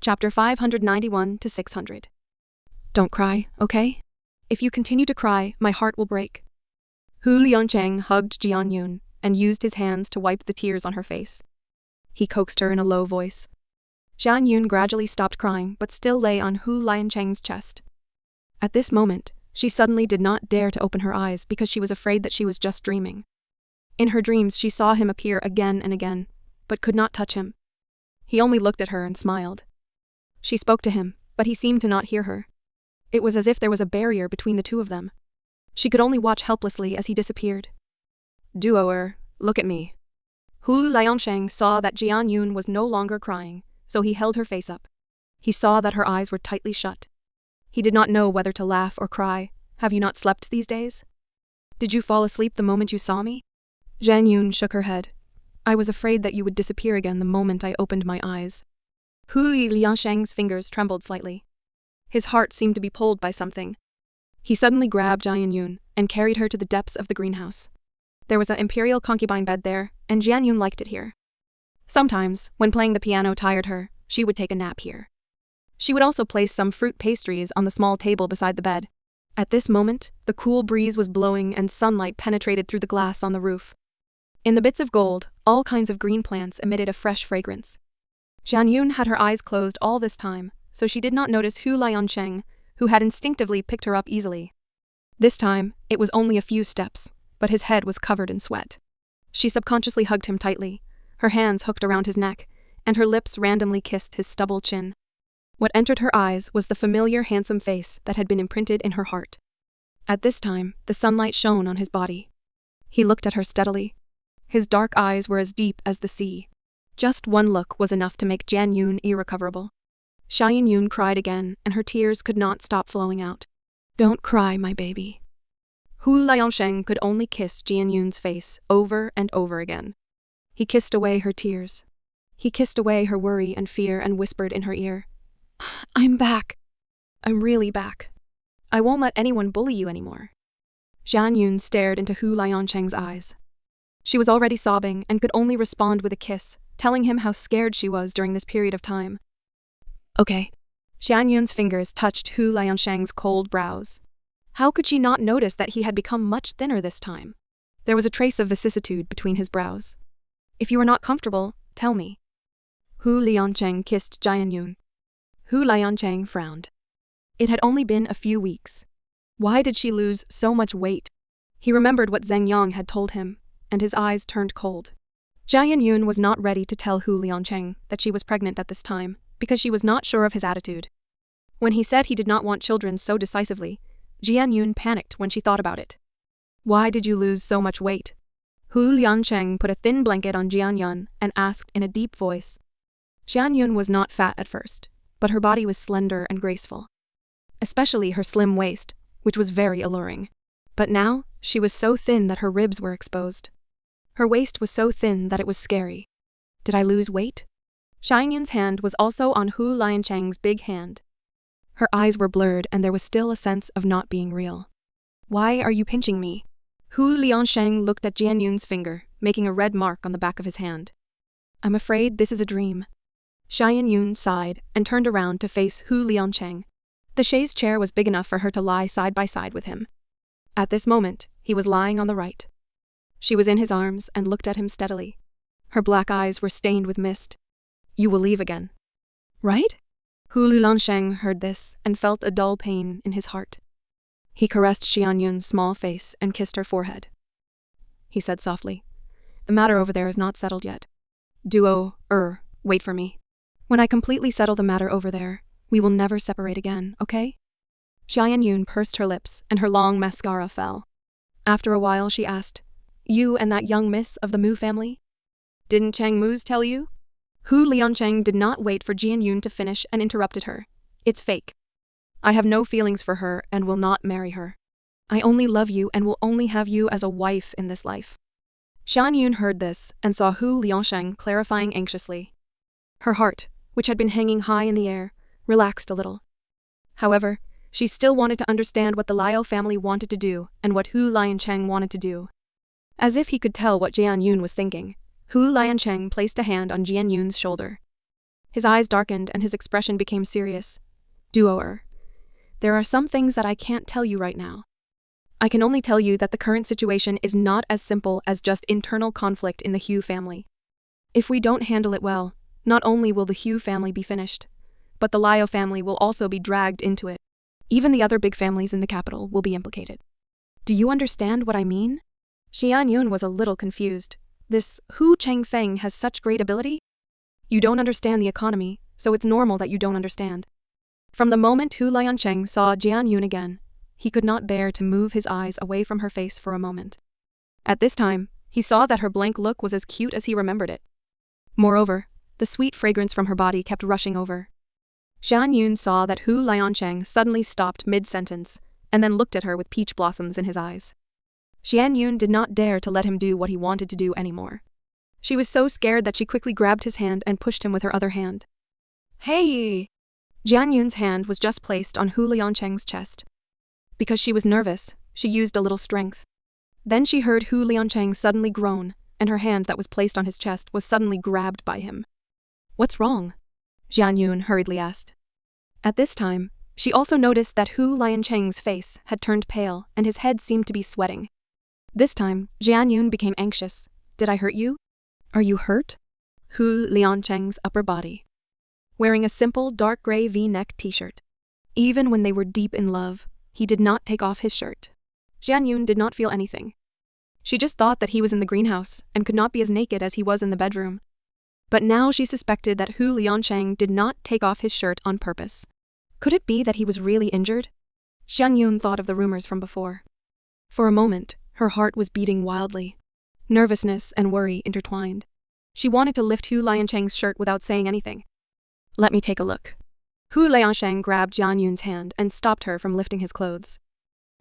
Chapter 591 to 600. Don't cry, okay? If you continue to cry, my heart will break. Hu Liancheng hugged Jian Yun and used his hands to wipe the tears on her face. He coaxed her in a low voice. Jian Yun gradually stopped crying but still lay on Hu Liancheng's chest. At this moment, she suddenly did not dare to open her eyes because she was afraid that she was just dreaming. In her dreams, she saw him appear again and again, but could not touch him. He only looked at her and smiled. She spoke to him, but he seemed to not hear her. It was as if there was a barrier between the two of them. She could only watch helplessly as he disappeared. Duoer, look at me. Hu Liancheng saw that Jian Yun was no longer crying, so he held her face up. He saw that her eyes were tightly shut. He did not know whether to laugh or cry. Have you not slept these days? Did you fall asleep the moment you saw me? Jian Yun shook her head. I was afraid that you would disappear again the moment I opened my eyes. Hu Liancheng's fingers trembled slightly. His heart seemed to be pulled by something. He suddenly grabbed Jian Yun and carried her to the depths of the greenhouse. There was an imperial concubine bed there, and Jian Yun liked it here. Sometimes, when playing the piano tired her, she would take a nap here. She would also place some fruit pastries on the small table beside the bed. At this moment, the cool breeze was blowing and sunlight penetrated through the glass on the roof. In the bits of gold, all kinds of green plants emitted a fresh fragrance. Jian Yun had her eyes closed all this time, so she did not notice Hu Liancheng, who had instinctively picked her up easily. This time, it was only a few steps, but his head was covered in sweat. She subconsciously hugged him tightly, her hands hooked around his neck, and her lips randomly kissed his stubble chin. What entered her eyes was the familiar handsome face that had been imprinted in her heart. At this time, the sunlight shone on his body. He looked at her steadily. His dark eyes were as deep as the sea. Just one look was enough to make Jian Yun irrecoverable. Jian Yun cried again, and her tears could not stop flowing out. Don't cry, my baby. Hu Liancheng could only kiss Jian Yun's face over and over again. He kissed away her tears. He kissed away her worry and fear and whispered in her ear, I'm back. I'm really back. I won't let anyone bully you anymore. Jian Yun stared into Hu Liancheng's eyes. She was already sobbing and could only respond with a kiss, telling him how scared she was during this period of time. Okay. Jian Yun's fingers touched Hu Liancheng's cold brows. How could she not notice that he had become much thinner this time? There was a trace of vicissitude between his brows. If you are not comfortable, tell me. Hu Liancheng kissed Jian Yun. Hu Liancheng frowned. It had only been a few weeks. Why did she lose so much weight? He remembered what Zheng Yang had told him, and his eyes turned cold. Jian Yun was not ready to tell Hu Liancheng that she was pregnant at this time, because she was not sure of his attitude. When he said he did not want children so decisively, Jian Yun panicked when she thought about it. Why did you lose so much weight? Hu Liancheng put a thin blanket on Jian Yun and asked in a deep voice. Jian Yun was not fat at first, but her body was slender and graceful. Especially her slim waist, which was very alluring. But now, she was so thin that her ribs were exposed. Her waist was so thin that it was scary. Did I lose weight? Jian Yun's hand was also on Hu Liancheng's big hand. Her eyes were blurred and there was still a sense of not being real. Why are you pinching me? Hu Liancheng looked at Jian Yun's finger, making a red mark on the back of his hand. I'm afraid this is a dream. Jian Yun sighed and turned around to face Hu Liancheng. The chaise chair was big enough for her to lie side by side with him. At this moment, he was lying on the right. She was in his arms and looked at him steadily. Her black eyes were stained with mist. You will leave again. Right? Hu Liancheng heard this and felt a dull pain in his heart. He caressed Jian Yun's small face and kissed her forehead. He said softly, the matter over there is not settled yet. Wait for me. When I completely settle the matter over there, we will never separate again, okay? Jian Yun pursed her lips and her long mascara fell. After a while she asked, you and that young miss of the Mu family? Didn't Chang Mu's tell you? Hu Liancheng did not wait for Jian Yun to finish and interrupted her. It's fake. I have no feelings for her and will not marry her. I only love you and will only have you as a wife in this life. Jian Yun heard this and saw Hu Liancheng clarifying anxiously. Her heart, which had been hanging high in the air, relaxed a little. However, she still wanted to understand what the Liao family wanted to do and what Hu Liancheng wanted to do. As if he could tell what Jian Yun was thinking, Hu Liancheng placed a hand on Jian Yun's shoulder. His eyes darkened and his expression became serious. Duo-er. There are some things that I can't tell you right now. I can only tell you that the current situation is not as simple as just internal conflict in the Hugh family. If we don't handle it well, not only will the Hugh family be finished, but the Liao family will also be dragged into it. Even the other big families in the capital will be implicated. Do you understand what I mean? Xian Yun was a little confused. This Hu Chengfeng has such great ability? You don't understand the economy, so it's normal that you don't understand. From the moment Hu Liancheng saw Jian Yun again, he could not bear to move his eyes away from her face for a moment. At this time, he saw that her blank look was as cute as he remembered it. Moreover, the sweet fragrance from her body kept rushing over. Jian Yun saw that Hu Liancheng suddenly stopped mid-sentence, and then looked at her with peach blossoms in his eyes. Jian Yun did not dare to let him do what he wanted to do anymore. She was so scared that she quickly grabbed his hand and pushed him with her other hand. Hey! Jian Yun's hand was just placed on Hu Liancheng's chest. Because she was nervous, she used a little strength. Then she heard Hu Liancheng suddenly groan, and her hand that was placed on his chest was suddenly grabbed by him. What's wrong? Jian Yun hurriedly asked. At this time, she also noticed that Hu Liancheng's face had turned pale and his head seemed to be sweating. This time, Jian Yun became anxious. Did I hurt you? Are you hurt? Hu Liancheng's upper body. Wearing a simple dark gray V-neck t-shirt. Even when they were deep in love, he did not take off his shirt. Jian Yun did not feel anything. She just thought that he was in the greenhouse and could not be as naked as he was in the bedroom. But now she suspected that Hu Liancheng did not take off his shirt on purpose. Could it be that he was really injured? Jian Yun thought of the rumors from before. For a moment, her heart was beating wildly. Nervousness and worry intertwined. She wanted to lift Hu Liancheng's shirt without saying anything. Let me take a look. Hu Liancheng grabbed Jian Yun's hand and stopped her from lifting his clothes.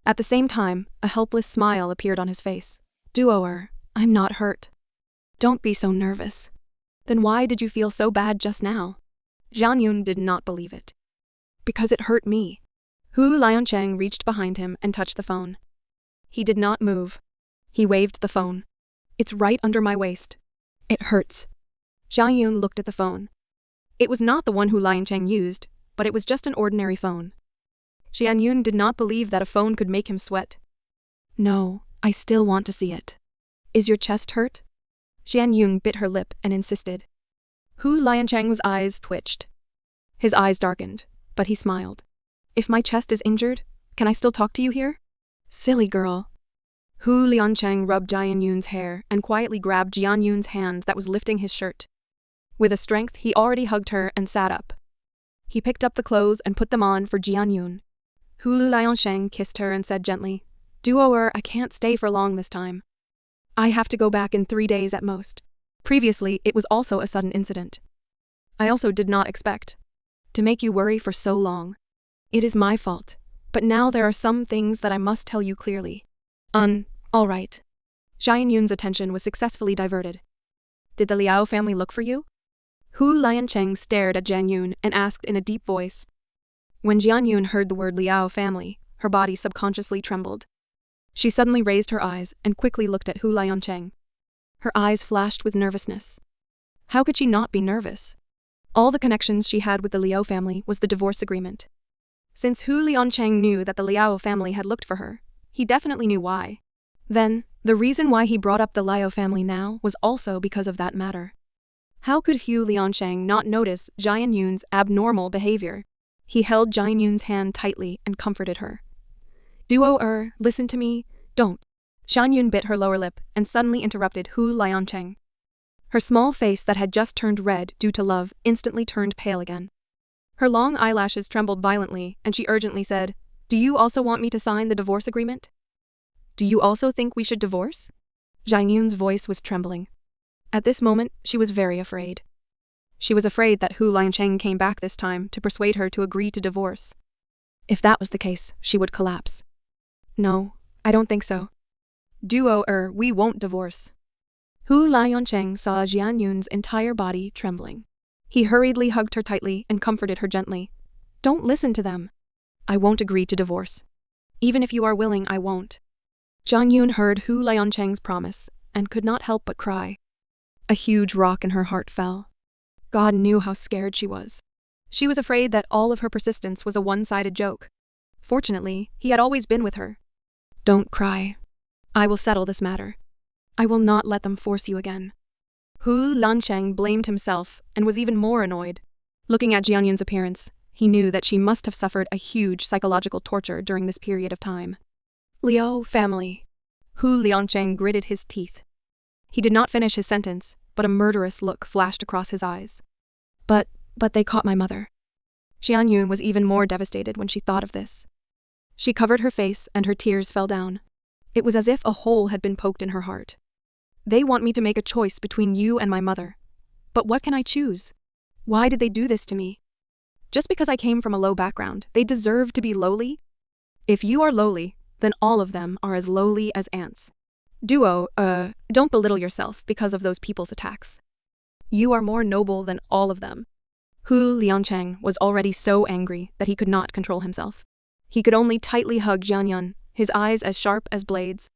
At the same time, a helpless smile appeared on his face. Duo-er, I'm not hurt. Don't be so nervous. Then why did you feel so bad just now? Jian Yun did not believe it. Because it hurt me. Hu Liancheng reached behind him and touched the phone. He did not move. He waved the phone. It's right under my waist. It hurts. Jian Yun looked at the phone. It was not the one Hu Liancheng used, but it was just an ordinary phone. Jian Yun did not believe that a phone could make him sweat. No, I still want to see it. Is your chest hurt? Jian Yun bit her lip and insisted. Hu Liancheng's eyes twitched. His eyes darkened, but he smiled. If my chest is injured, can I still talk to you here? Silly girl. Hu Liancheng rubbed Jian Yun's hair and quietly grabbed Jian Yun's hand that was lifting his shirt. With a strength, he already hugged her and sat up. He picked up the clothes and put them on for Jian Yun. Hu Liancheng kissed her and said gently, Duo-er, I can't stay for long this time. I have to go back in 3 days at most. Previously, it was also a sudden incident. I also did not expect to make you worry for so long. It is my fault, but now there are some things that I must tell you clearly. All right. Jian Yun's attention was successfully diverted. Did the Liao family look for you? Hu Liancheng stared at Jian Yun and asked in a deep voice. When Jian Yun heard the word Liao family, her body subconsciously trembled. She suddenly raised her eyes and quickly looked at Hu Liancheng. Her eyes flashed with nervousness. How could she not be nervous? All the connections she had with the Liao family was the divorce agreement. Since Hu Liancheng knew that the Liao family had looked for her, he definitely knew why. Then, the reason why he brought up the Liao family now was also because of that matter. How could Hu Liancheng not notice Jian Yun's abnormal behavior? He held Jian Yun's hand tightly and comforted her. Duo-er, listen to me, don't. Jian Yun bit her lower lip and suddenly interrupted Hu Liancheng. Her small face that had just turned red due to love instantly turned pale again. Her long eyelashes trembled violently and she urgently said, Do you also want me to sign the divorce agreement? Do you also think we should divorce? Jian Yun's voice was trembling. At this moment, she was very afraid. She was afraid that Hu Liancheng came back this time to persuade her to agree to divorce. If that was the case, she would collapse. No, I don't think so. Duo-er, we won't divorce. Hu Liancheng saw Jian Yun's entire body trembling. He hurriedly hugged her tightly and comforted her gently. Don't listen to them. I won't agree to divorce. Even if you are willing, I won't. Jian Yun heard Hu Liancheng's promise and could not help but cry. A huge rock in her heart fell. God knew how scared she was. She was afraid that all of her persistence was a one-sided joke. Fortunately, he had always been with her. Don't cry. I will settle this matter. I will not let them force you again. Hu Lancheng blamed himself and was even more annoyed. Looking at Jianyun's appearance, he knew that she must have suffered a huge psychological torture during this period of time. Liao family. Hu Liancheng gritted his teeth. He did not finish his sentence, but a murderous look flashed across his eyes. But they caught my mother. Jianyun was even more devastated when she thought of this. She covered her face and her tears fell down. It was as if a hole had been poked in her heart. They want me to make a choice between you and my mother. But what can I choose? Why did they do this to me? Just because I came from a low background, they deserve to be lowly? If you are lowly, then all of them are as lowly as ants. Don't belittle yourself because of those people's attacks. You are more noble than all of them. Hu Liancheng was already so angry that he could not control himself. He could only tightly hug Jianyun, his eyes as sharp as blades.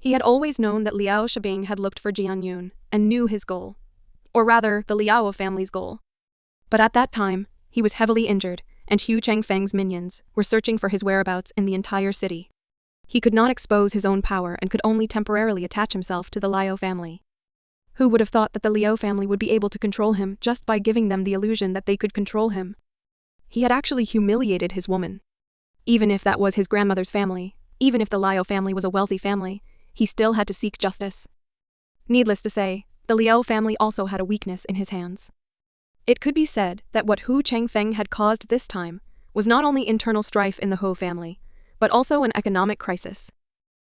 He had always known that Liao Shabing had looked for Jianyun and knew his goal. Or rather, the Liao family's goal. But at that time, he was heavily injured, and Hu Chengfeng's minions were searching for his whereabouts in the entire city. He could not expose his own power and could only temporarily attach himself to the Liao family. Who would have thought that the Liao family would be able to control him just by giving them the illusion that they could control him? He had actually humiliated his woman. Even if that was his grandmother's family, even if the Liao family was a wealthy family, he still had to seek justice. Needless to say, the Liao family also had a weakness in his hands. It could be said that what Hu Chengfeng had caused this time was not only internal strife in the Ho family, but also an economic crisis.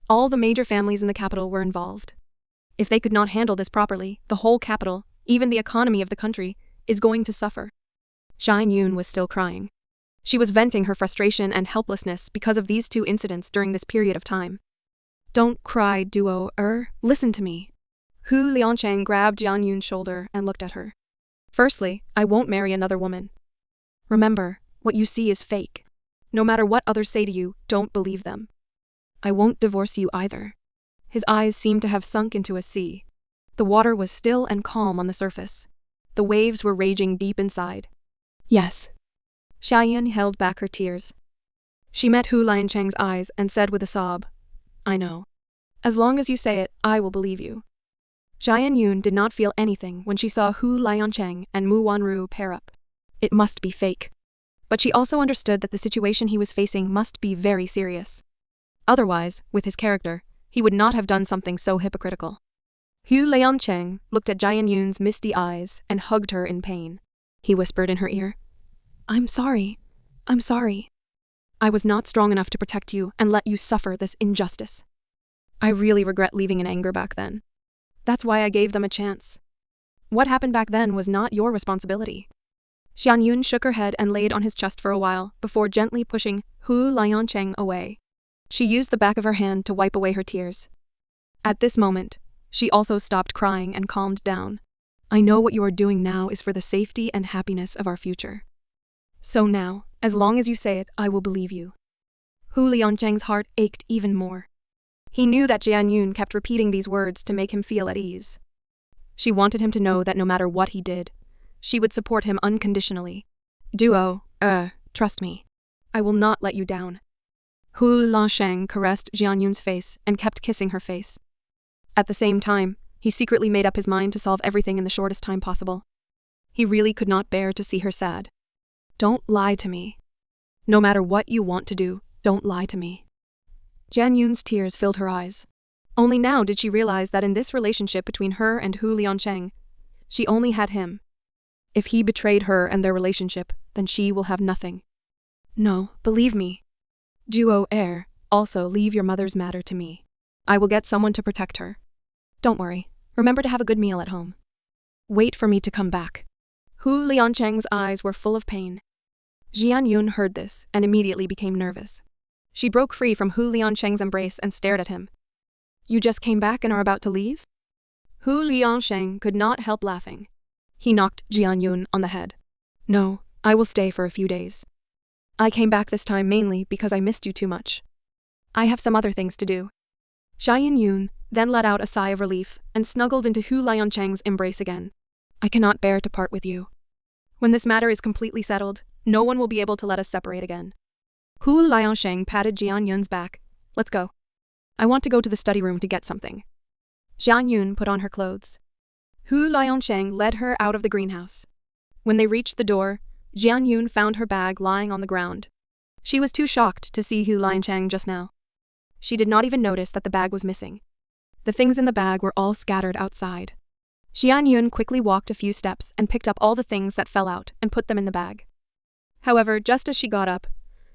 All the major families in the capital were involved. If they could not handle this properly, the whole capital, even the economy of the country, is going to suffer. Jianyun was still crying. She was venting her frustration and helplessness because of these two incidents during this period of time. Don't cry, listen to me. Hu Liancheng grabbed Jianyun's shoulder and looked at her. Firstly, I won't marry another woman. Remember, what you see is fake. No matter what others say to you, don't believe them. I won't divorce you either. His eyes seemed to have sunk into a sea. The water was still and calm on the surface. The waves were raging deep inside. Yes. Xiaoyun held back her tears. She met Hu Liancheng's eyes and said with a sob, I know. As long as you say it, I will believe you. Jianyun did not feel anything when she saw Hu Liancheng and Mu Wanru pair up. It must be fake. But she also understood that the situation he was facing must be very serious. Otherwise, with his character, he would not have done something so hypocritical. Hu Liancheng looked at Jianyun's misty eyes and hugged her in pain. He whispered in her ear, I'm sorry. I was not strong enough to protect you and let you suffer this injustice. I really regret leaving in anger back then. That's why I gave them a chance. What happened back then was not your responsibility. Xianyun shook her head and laid on his chest for a while before gently pushing Hu Liancheng away. She used the back of her hand to wipe away her tears. At this moment, she also stopped crying and calmed down. I know what you are doing now is for the safety and happiness of our future. So now, as long as you say it, I will believe you. Hu Liancheng's heart ached even more. He knew that Jianyun kept repeating these words to make him feel at ease. She wanted him to know that no matter what he did, she would support him unconditionally. Trust me. I will not let you down. Hu Liancheng caressed Jianyun's face and kept kissing her face. At the same time, he secretly made up his mind to solve everything in the shortest time possible. He really could not bear to see her sad. Don't lie to me. No matter what you want to do, don't lie to me. Jianyun's tears filled her eyes. Only now did she realize that in this relationship between her and Hu Liancheng, she only had him. If he betrayed her and their relationship, then she will have nothing. No, believe me. Also leave your mother's matter to me. I will get someone to protect her. Don't worry. Remember to have a good meal at home. Wait for me to come back. Hu Liancheng's eyes were full of pain. Jianyun heard this and immediately became nervous. She broke free from Hu Liancheng's embrace and stared at him. You just came back and are about to leave? Hu Liancheng could not help laughing. He knocked Jianyun on the head. No, I will stay for a few days. I came back this time mainly because I missed you too much. I have some other things to do. Jianyun then let out a sigh of relief and snuggled into Hu Liancheng's embrace again. I cannot bear to part with you. When this matter is completely settled, no one will be able to let us separate again. Hu Liansheng patted Jian Yun's back. Let's go. I want to go to the study room to get something. Jian Yun put on her clothes. Hu Liansheng led her out of the greenhouse. When they reached the door, Jian Yun found her bag lying on the ground. She was too shocked to see Hu Liansheng just now. She did not even notice that the bag was missing. The things in the bag were all scattered outside. Jian Yun quickly walked a few steps and picked up all the things that fell out and put them in the bag. However, just as she got up,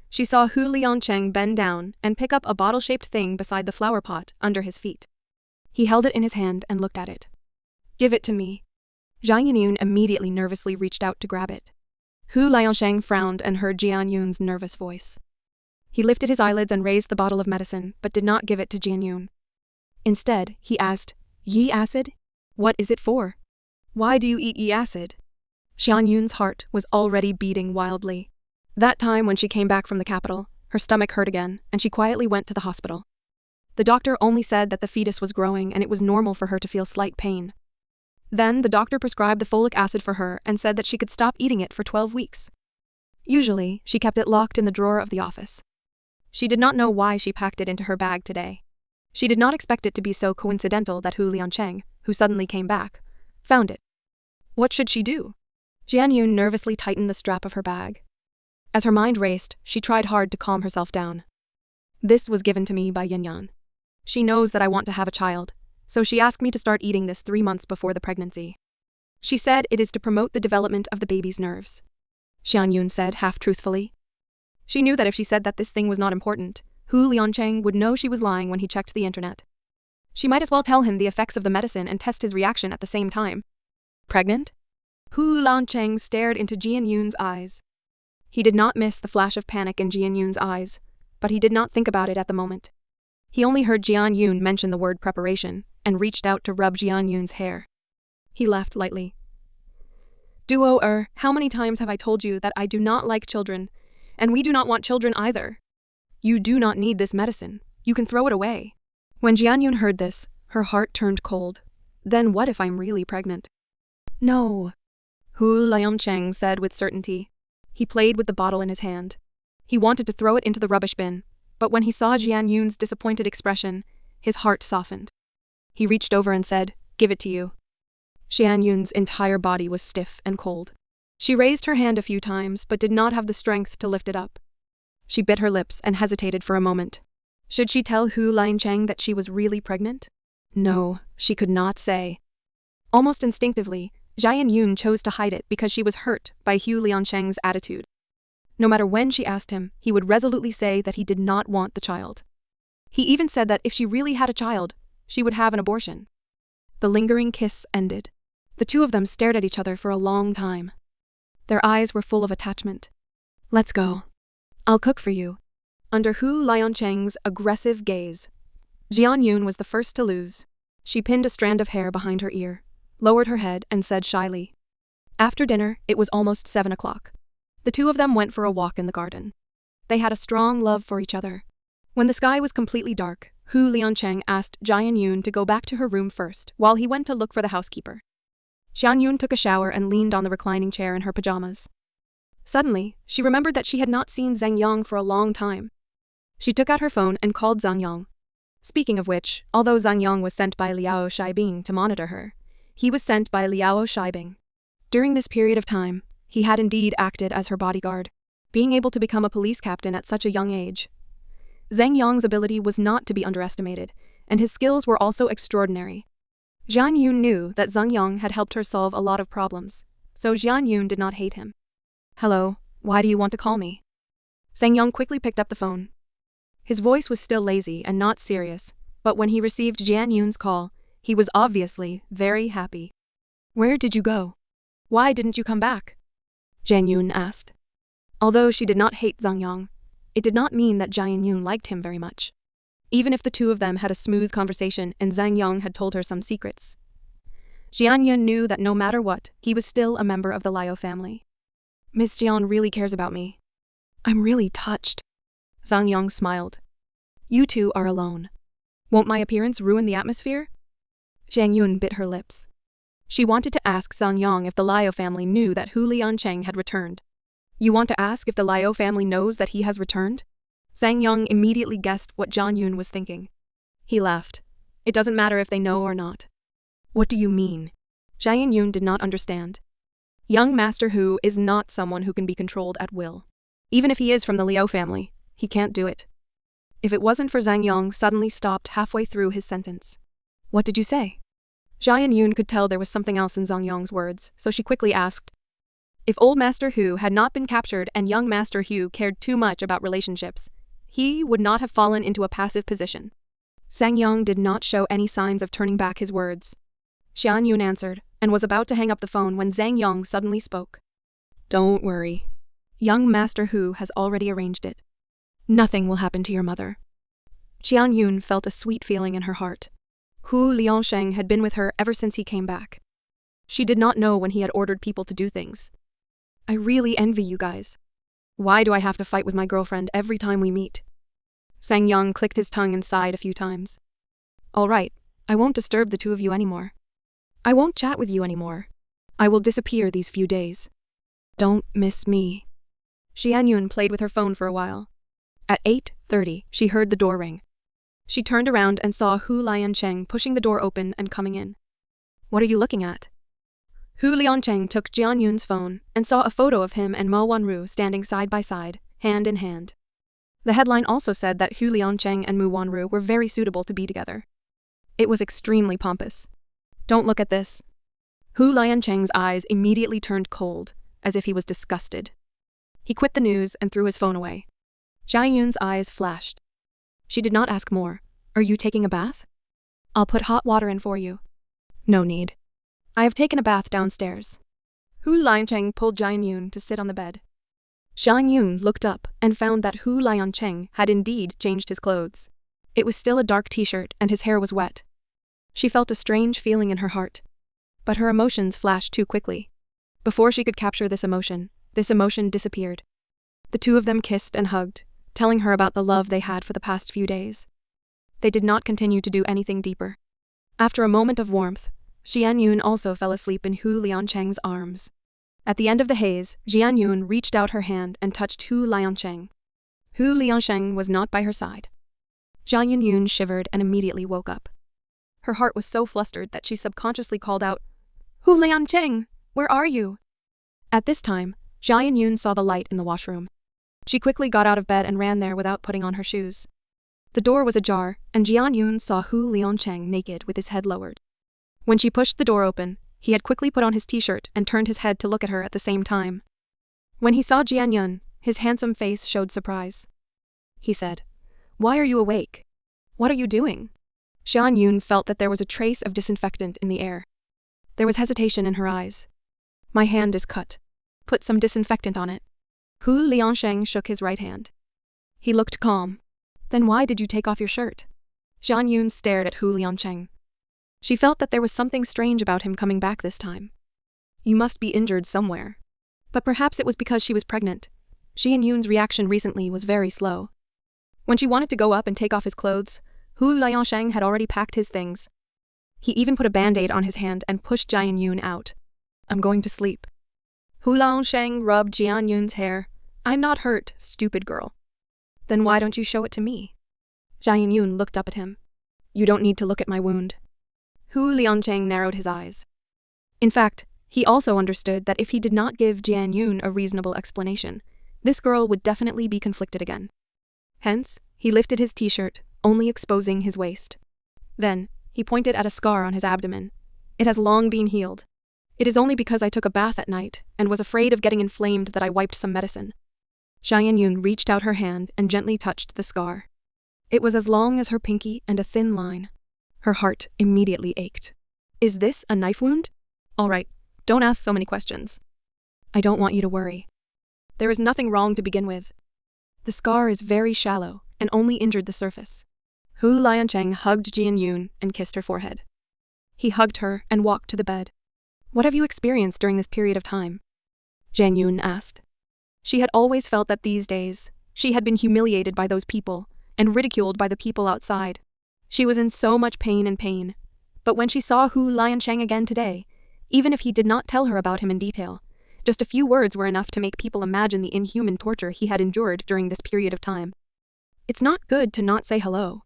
she saw Hu Liansheng bend down and pick up a bottle-shaped thing beside the flower pot under his feet. He held it in his hand and looked at it. Give it to me. Jian Yun immediately nervously reached out to grab it. Hu Liansheng frowned and heard Jian Yun's nervous voice. He lifted his eyelids and raised the bottle of medicine, but did not give it to Jian Yun. Instead, he asked, Yi acid? What is it for? Why do you eat Yi acid? Jian Yun's heart was already beating wildly. That time when she came back from the capital, her stomach hurt again, and she quietly went to the hospital. The doctor only said that the fetus was growing and it was normal for her to feel slight pain. Then the doctor prescribed the folic acid for her and said that she could stop eating it for 12 weeks. Usually, she kept it locked in the drawer of the office. She did not know why she packed it into her bag today. She did not expect it to be so coincidental that Hu Liansheng, who suddenly came back, found it. What should she do? Jian Yun nervously tightened the strap of her bag. As her mind raced, she tried hard to calm herself down. This was given to me by Yin Yan. She knows that I want to have a child, so she asked me to start eating this 3 months before the pregnancy. She said it is to promote the development of the baby's nerves. Jian Yun said half-truthfully. She knew that if she said that this thing was not important, Hu Liansheng would know she was lying when he checked the internet. She might as well tell him the effects of the medicine and test his reaction at the same time. Pregnant? Hu Liansheng stared into Jian Yun's eyes. He did not miss the flash of panic in Jian Yun's eyes, but he did not think about it at the moment. He only heard Jian Yun mention the word preparation and reached out to rub Jian Yun's hair. He laughed lightly. Duo, how many times have I told you that I do not like children, and we do not want children either? You do not need this medicine. You can throw it away. When Jian Yun heard this, her heart turned cold. Then what if I'm really pregnant? No, Hu Liansheng said with certainty. He played with the bottle in his hand. He wanted to throw it into the rubbish bin, but when he saw Jian Yun's disappointed expression, his heart softened. He reached over and said, Give it to you. Jian Yun's entire body was stiff and cold. She raised her hand a few times, but did not have the strength to lift it up. She bit her lips and hesitated for a moment. Should she tell Hu Liansheng that she was really pregnant? No, she could not say. Almost instinctively, Jian Yun chose to hide it because she was hurt by Hu Liansheng's attitude. No matter when she asked him, he would resolutely say that he did not want the child. He even said that if she really had a child, she would have an abortion. The lingering kiss ended. The two of them stared at each other for a long time. Their eyes were full of attachment. Let's go. I'll cook for you. Under Hu Liansheng's aggressive gaze, Jian Yun was the first to lose. She pinned a strand of hair behind her ear, lowered her head, and said shyly. After dinner, it was almost 7 o'clock. The two of them went for a walk in the garden. They had a strong love for each other. When the sky was completely dark, Hu Liansheng asked Jian Yun to go back to her room first while he went to look for the housekeeper. Jian Yun took a shower and leaned on the reclining chair in her pajamas. Suddenly, she remembered that she had not seen Zhang Yang for a long time. She took out her phone and called Zhang Yang. Speaking of which, although Zhang Yang was sent by Liao Shaibing to monitor her, he was sent by Liao Shaibing. During this period of time, he had indeed acted as her bodyguard, being able to become a police captain at such a young age. Zhang Yang's ability was not to be underestimated, and his skills were also extraordinary. Jian Yun knew that Zhang Yang had helped her solve a lot of problems, so Jian Yun did not hate him. Hello, why do you want to call me? Zhang Yang quickly picked up the phone. His voice was still lazy and not serious, but when he received Jian Yun's call, he was obviously very happy. Where did you go? Why didn't you come back? Jian Yun asked. Although she did not hate Zhang Yang, it did not mean that Jian Yun liked him very much. Even if the two of them had a smooth conversation and Zhang Yang had told her some secrets, Jian Yun knew that no matter what, he was still a member of the Liao family. Miss Jian really cares about me. I'm really touched. Zhang Yang smiled. You two are alone. Won't my appearance ruin the atmosphere? Jian Yun bit her lips. She wanted to ask Zhang Yang if the Liu family knew that Hu Liancheng had returned. You want to ask if the Liu family knows that he has returned? Zhang Yang immediately guessed what Jian Yun was thinking. He laughed. It doesn't matter if they know or not. What do you mean? Jian Yun did not understand. Young Master Hu is not someone who can be controlled at will. Even if he is from the Liu family, he can't do it. If it wasn't for Zhang Yang suddenly stopped halfway through his sentence. What did you say? Jian Yun could tell there was something else in Zhang Yang's words, so she quickly asked. If old Master Hu had not been captured and young Master Hu cared too much about relationships, he would not have fallen into a passive position. Zhang Yang did not show any signs of turning back his words. Jian Yun answered, and was about to hang up the phone when Zhang Yang suddenly spoke. Don't worry. Young Master Hu has already arranged it. Nothing will happen to your mother. Jian Yun felt a sweet feeling in her heart. Hu Liancheng had been with her ever since he came back. She did not know when he had ordered people to do things. I really envy you guys. Why do I have to fight with my girlfriend every time we meet? Zhang Yang clicked his tongue and sighed a few times. All right, I won't disturb the two of you anymore. I won't chat with you anymore. I will disappear these few days. Don't miss me. Jian Yun played with her phone for a while. At 8:30, she heard the door ring. She turned around and saw Hu Liancheng pushing the door open and coming in. What are you looking at? Hu Liancheng took Jian Yun's phone and saw a photo of him and Mo Wanru standing side by side, hand in hand. The headline also said that Hu Liancheng and Mu Wanru were very suitable to be together. It was extremely pompous. Don't look at this. Hu Liancheng's eyes immediately turned cold, as if he was disgusted. He quit the news and threw his phone away. Jian Yun's eyes flashed. She did not ask more. Are you taking a bath? I'll put hot water in for you. No need. I have taken a bath downstairs. Hu Liancheng pulled Jian Yun to sit on the bed. Jian Yun looked up and found that Hu Liancheng had indeed changed his clothes. It was still a dark t-shirt and his hair was wet. She felt a strange feeling in her heart. But her emotions flashed too quickly. Before she could capture this emotion disappeared. The two of them kissed and hugged, telling her about the love they had for the past few days. They did not continue to do anything deeper. After a moment of warmth, Jian Yun also fell asleep in Hu Liancheng's arms. At the end of the haze, Jian Yun reached out her hand and touched Hu Liancheng. Hu Liancheng was not by her side. Jian Yun shivered and immediately woke up. Her heart was so flustered that she subconsciously called out, Hu Liancheng, where are you? At this time, Jian Yun saw the light in the washroom. She quickly got out of bed and ran there without putting on her shoes. The door was ajar, and Jian Yun saw Hu Liancheng naked with his head lowered. When she pushed the door open, he had quickly put on his t-shirt and turned his head to look at her at the same time. When he saw Jian Yun, his handsome face showed surprise. He said, Why are you awake? What are you doing? Jian Yun felt that there was a trace of disinfectant in the air. There was hesitation in her eyes. My hand is cut. Put some disinfectant on it. Hu Liancheng shook his right hand. He looked calm. Then why did you take off your shirt? Jian Yun stared at Hu Liancheng. She felt that there was something strange about him coming back this time. You must be injured somewhere. But perhaps it was because she was pregnant. Jian Yun's reaction recently was very slow. When she wanted to go up and take off his clothes, Hu Liancheng had already packed his things. He even put a band-aid on his hand and pushed Jian Yun out. I'm going to sleep. Hu Liancheng rubbed Jian Yun's hair. I'm not hurt, stupid girl. Then why don't you show it to me? Jian Yun looked up at him. You don't need to look at my wound. Hu Liancheng narrowed his eyes. In fact, he also understood that if he did not give Jian Yun a reasonable explanation, this girl would definitely be conflicted again. Hence, he lifted his t-shirt, only exposing his waist. Then, he pointed at a scar on his abdomen. It has long been healed. It is only because I took a bath at night and was afraid of getting inflamed that I wiped some medicine. Jian Yun reached out her hand and gently touched the scar. It was as long as her pinky and a thin line. Her heart immediately ached. Is this a knife wound? All right, don't ask so many questions. I don't want you to worry. There is nothing wrong to begin with. The scar is very shallow and only injured the surface. Hu Liancheng hugged Jian Yun and kissed her forehead. He hugged her and walked to the bed. What have you experienced during this period of time? Jian Yun asked. She had always felt that these days, she had been humiliated by those people and ridiculed by the people outside. She was in so much pain. But when she saw Hu Liancheng again today, Even if he did not tell her about him in detail, just a few words were enough to make people imagine the inhuman torture he had endured during this period of time. It's not good to not say hello.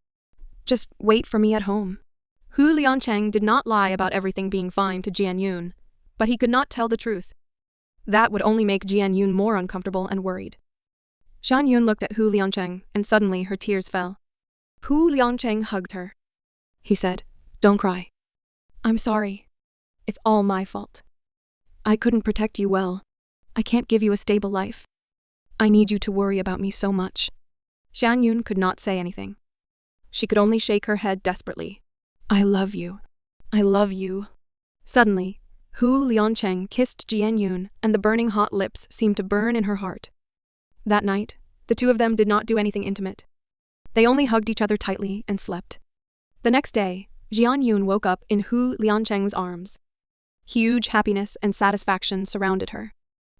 Just wait for me at home. Hu Liancheng did not lie about everything being fine to Jian Yun, but he could not tell the truth. That would only make Jian Yun more uncomfortable and worried. Jian Yun looked at Hu Liancheng, and suddenly her tears fell. Hu Liancheng hugged her. He said, "Don't cry. I'm sorry. It's all my fault. I couldn't protect you well. I can't give you a stable life. I need you to worry about me so much." Jian Yun could not say anything. She could only shake her head desperately. "I love you. I love you." Suddenly, Hu Liancheng kissed Jian Yun, and the burning hot lips seemed to burn in her heart. That night, the two of them did not do anything intimate. They only hugged each other tightly and slept. The next day, Jian Yun woke up in Hu Liancheng's arms. Huge happiness and satisfaction surrounded her.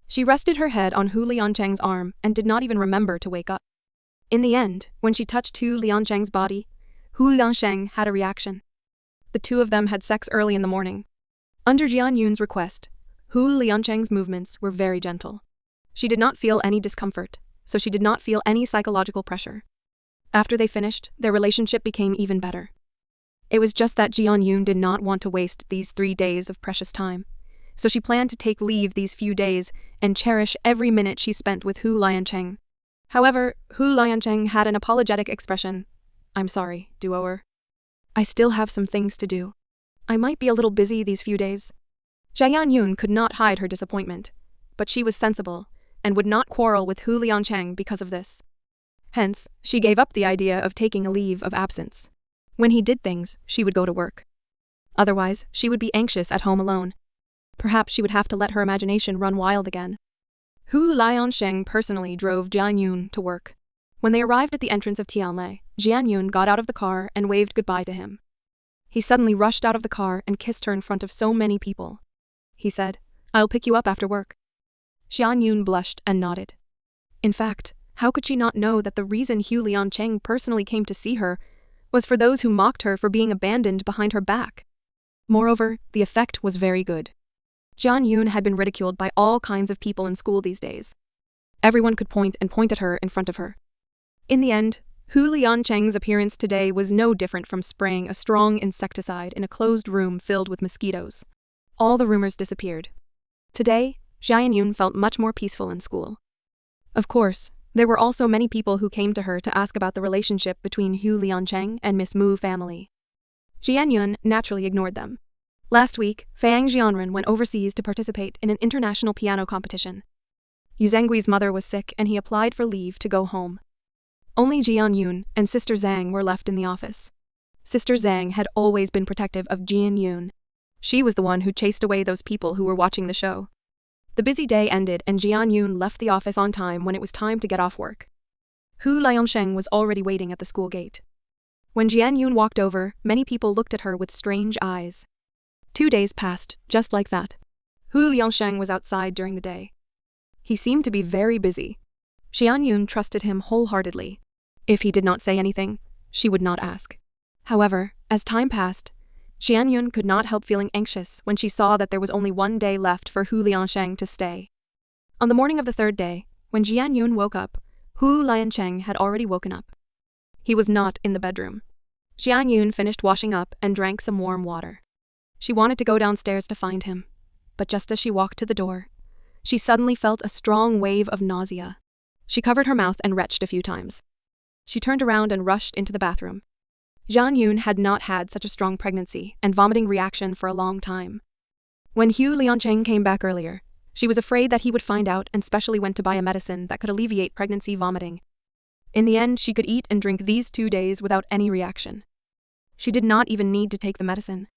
She rested her head on Hu Liancheng's arm and did not even remember to wake up. In the end, when she touched Hu Liancheng's body, Hu Liancheng had a reaction. The two of them had sex early in the morning. Under Jian Yun's request, Hu Liancheng's movements were very gentle. She did not feel any discomfort, so she did not feel any psychological pressure. After they finished, their relationship became even better. It was just that Jian Yun did not want to waste these 3 days of precious time, so she planned to take leave these few days and cherish every minute she spent with Hu Liancheng. However, Hu Liancheng had an apologetic expression. "I'm sorry, duoer. I still have some things to do. I might be a little busy these few days." Jian Yun could not hide her disappointment, but she was sensible and would not quarrel with Hu Liancheng because of this. Hence, she gave up the idea of taking a leave of absence. When he did things, she would go to work. Otherwise, she would be anxious at home alone. Perhaps she would have to let her imagination run wild again. Hu Liancheng personally drove Jian Yun to work. When they arrived at the entrance of Tianlai, Jian Yun got out of the car and waved goodbye to him. He suddenly rushed out of the car and kissed her in front of so many people. He said, "I'll pick you up after work." Jian Yun blushed and nodded. In fact, how could she not know that the reason Hu Liancheng personally came to see her was for those who mocked her for being abandoned behind her back? Moreover, the effect was very good. Jian Yun had been ridiculed by all kinds of people in school these days. Everyone could point at her in front of her. In the end, Hu Liancheng's appearance today was no different from spraying a strong insecticide in a closed room filled with mosquitoes. All the rumors disappeared. Today, Jian Yun felt much more peaceful in school. Of course, there were also many people who came to her to ask about the relationship between Hu Liancheng and Miss Mu family. Jian Yun naturally ignored them. Last week, Fang Jianren went overseas to participate in an international piano competition. Yu Zhenggui's mother was sick and he applied for leave to go home. Only Jian Yun and Sister Zhang were left in the office. Sister Zhang had always been protective of Jian Yun. She was the one who chased away those people who were watching the show. The busy day ended and Jian Yun left the office on time when it was time to get off work. Hu Liancheng was already waiting at the school gate. When Jian Yun walked over, many people looked at her with strange eyes. 2 days passed, just like that. Hu Liancheng was outside during the day. He seemed to be very busy. Jian Yun trusted him wholeheartedly. If he did not say anything, she would not ask. However, as time passed, Jian Yun could not help feeling anxious when she saw that there was only 1 day left for Hu Liancheng to stay. On the morning of the 3rd day, when Jian Yun woke up, Hu Liancheng had already woken up. He was not in the bedroom. Jian Yun finished washing up and drank some warm water. She wanted to go downstairs to find him, but just as she walked to the door, she suddenly felt a strong wave of nausea. She covered her mouth and retched a few times. She turned around and rushed into the bathroom. Jian Yun had not had such a strong pregnancy and vomiting reaction for a long time. When Hu Liancheng came back earlier, she was afraid that he would find out and specially went to buy a medicine that could alleviate pregnancy vomiting. In the end, she could eat and drink these 2 days without any reaction. She did not even need to take the medicine.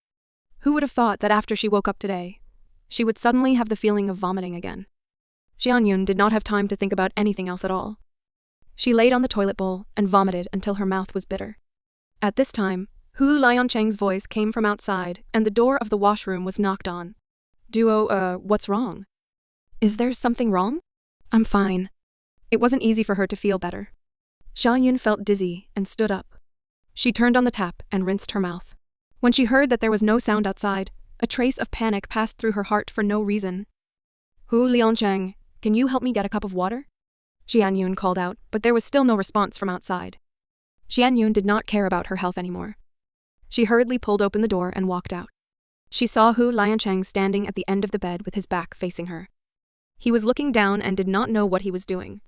Who would have thought that after she woke up today, she would suddenly have the feeling of vomiting again? Jian Yun did not have time to think about anything else at all. She laid on the toilet bowl and vomited until her mouth was bitter. At this time, Hu Liancheng's voice came from outside and the door of the washroom was knocked on. What's wrong? Is there something wrong? I'm fine. It wasn't easy for her to feel better. Jian Yun felt dizzy and stood up. She turned on the tap and rinsed her mouth. When she heard that there was no sound outside, A trace of panic passed through her heart for no reason. Hu Liancheng, can you help me get a cup of water? Jian Yun called out, but there was still no response from outside. Jian Yun did not care about her health anymore. She hurriedly pulled open the door and walked out. She saw Hu Liancheng standing at the end of the bed with his back facing her. He was looking down and did not know what he was doing.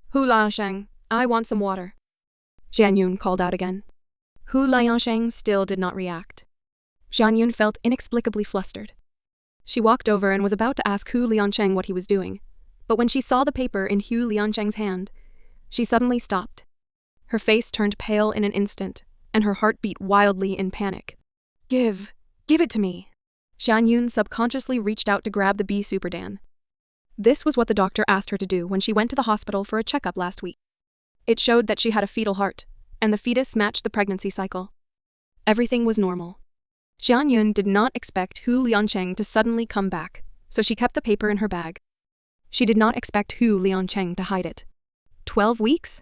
Hu Liancheng, I want some water. Jian Yun called out again. Hu Liancheng still did not react. Jian Yun felt inexplicably flustered. She walked over and was about to ask Hu Liancheng what he was doing, but when she saw the paper in Hu Liancheng's hand, she suddenly stopped. Her face turned pale in an instant, and her heart beat wildly in panic. Give it to me. Jian Yun subconsciously reached out to grab the bee superdan. This was what the doctor asked her to do when she went to the hospital for a checkup last week. It showed that she had a fetal heart, and the fetus matched the pregnancy cycle. Everything was normal. Jian Yun did not expect Hu Liancheng to suddenly come back, so she kept the paper in her bag. She did not expect Hu Liancheng to hide it. 12 weeks?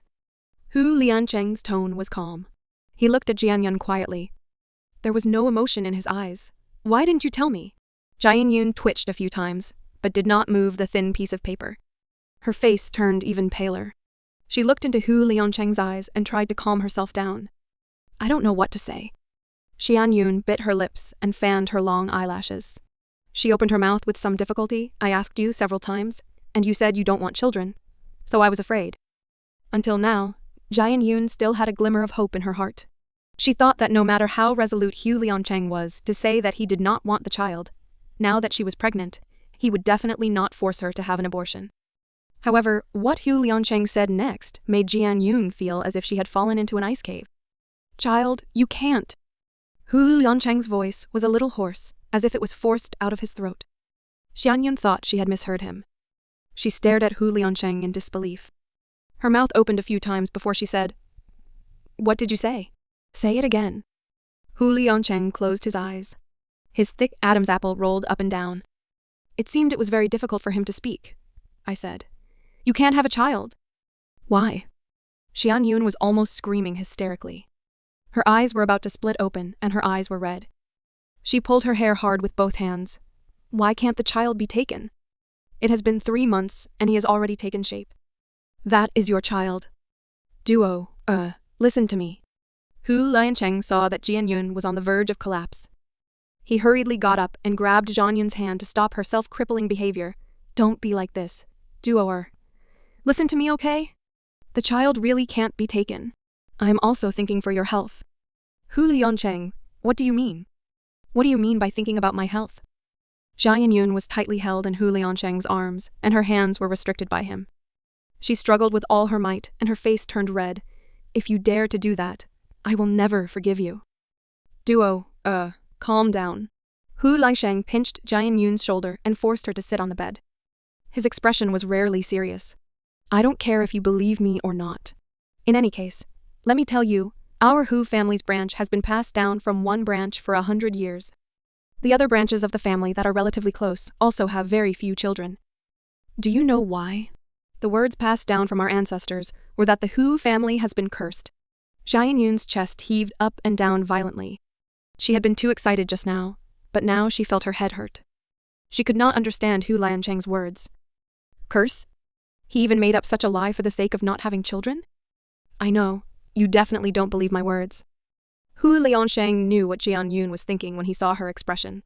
Hu Liancheng's tone was calm. He looked at Jian Yun quietly. There was no emotion in his eyes. Why didn't you tell me? Jian Yun twitched a few times, but did not move the thin piece of paper. Her face turned even paler. She looked into Hu Liancheng's eyes and tried to calm herself down. I don't know what to say. Jian Yun bit her lips and fanned her long eyelashes. She opened her mouth with some difficulty. I asked you several times, and you said you don't want children. So I was afraid. Until now, Jian Yun still had a glimmer of hope in her heart. She thought that no matter how resolute Hu Liancheng was to say that he did not want the child, now that she was pregnant, he would definitely not force her to have an abortion. However, what Hu Liancheng said next made Jian Yun feel as if she had fallen into an ice cave. Child, you can't. Hu Liancheng's voice was a little hoarse, as if it was forced out of his throat. Jian Yun thought she had misheard him. She stared at Hu Liancheng in disbelief. Her mouth opened a few times before she said, What did you say? Say it again. Hu Liancheng closed his eyes. His thick Adam's apple rolled up and down. It seemed it was very difficult for him to speak. I said, You can't have a child. Why? Jian Yun was almost screaming hysterically. Her eyes were about to split open, and her eyes were red. She pulled her hair hard with both hands. Why can't the child be taken? It has been 3 months, and he has already taken shape. That is your child. Duo, listen to me. Hu Liancheng saw that Jian Yun was on the verge of collapse. He hurriedly got up and grabbed Jian Yun's hand to stop her self-crippling behavior. Don't be like this. Duo, listen to me, okay? The child really can't be taken. I am also thinking for your health. Hu Liancheng, what do you mean? What do you mean by thinking about my health? Jian Yun was tightly held in Hu Liancheng's arms, and her hands were restricted by him. She struggled with all her might, and her face turned red. If you dare to do that, I will never forgive you. Duo, calm down. Hu Liancheng pinched Jian Yun's shoulder and forced her to sit on the bed. His expression was rarely serious. I don't care if you believe me or not. In any case, let me tell you, our Hu family's branch has been passed down from one branch for 100 years. The other branches of the family that are relatively close also have very few children. Do you know why? The words passed down from our ancestors were that the Hu family has been cursed. Jian Yun's chest heaved up and down violently. She had been too excited just now, but now she felt her head hurt. She could not understand Hu Liancheng's words. Curse? He even made up such a lie for the sake of not having children? I know, you definitely don't believe my words. Hu Liancheng knew what Jian Yun was thinking when he saw her expression.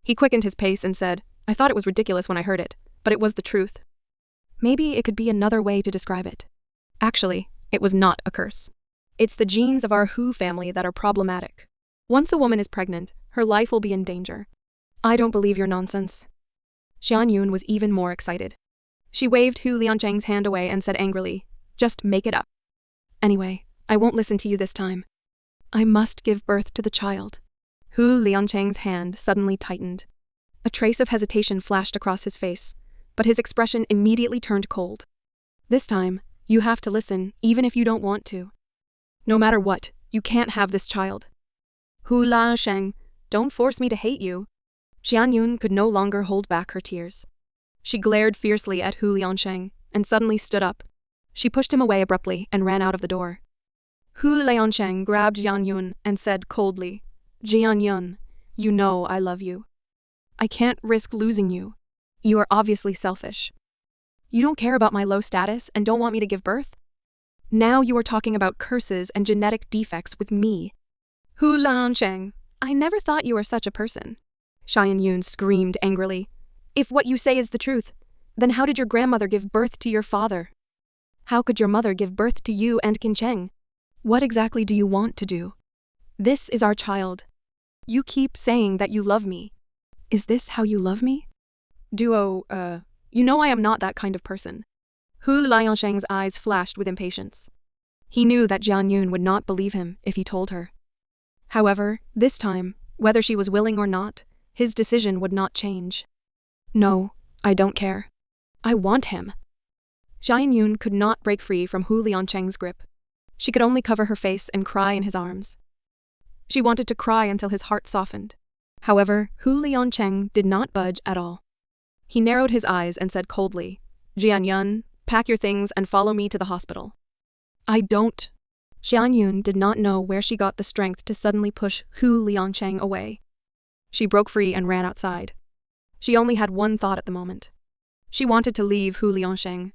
He quickened his pace and said, I thought it was ridiculous when I heard it, but it was the truth. Maybe it could be another way to describe it. Actually, it was not a curse. It's the genes of our Hu family that are problematic. Once a woman is pregnant, her life will be in danger. I don't believe your nonsense. Jian Yun was even more excited. She waved Hu Liancheng's hand away and said angrily, Just make it up. Anyway, I won't listen to you this time. I must give birth to the child. Hu Liancheng's hand suddenly tightened. A trace of hesitation flashed across his face, but his expression immediately turned cold. This time, you have to listen, even if you don't want to. No matter what, you can't have this child. Hu Liancheng, don't force me to hate you. Jian Yun could no longer hold back her tears. She glared fiercely at Hu Liancheng and suddenly stood up. She pushed him away abruptly and ran out of the door. Hu Liancheng grabbed Jian Yun and said coldly, Jian Yun, you know I love you. I can't risk losing you. You are obviously selfish. You don't care about my low status and don't want me to give birth? Now you are talking about curses and genetic defects with me. Hu Liancheng, I never thought you were such a person. Xian Yun screamed angrily. If what you say is the truth, then how did your grandmother give birth to your father? How could your mother give birth to you and Qin Cheng? What exactly do you want to do? This is our child. You keep saying that you love me. Is this how you love me? You know I am not that kind of person. Hu Liansheng's eyes flashed with impatience. He knew that Jian Yun would not believe him if he told her. However, this time, whether she was willing or not, his decision would not change. No, I don't care. I want him. Jian Yun could not break free from Hu Liancheng's grip. She could only cover her face and cry in his arms. She wanted to cry until his heart softened. However, Hu Liancheng did not budge at all. He narrowed his eyes and said coldly, Jian Yun, pack your things and follow me to the hospital. I don't. Jian Yun did not know where she got the strength to suddenly push Hu Liancheng away. She broke free and ran outside. She only had one thought at the moment. She wanted to leave Hu Liancheng.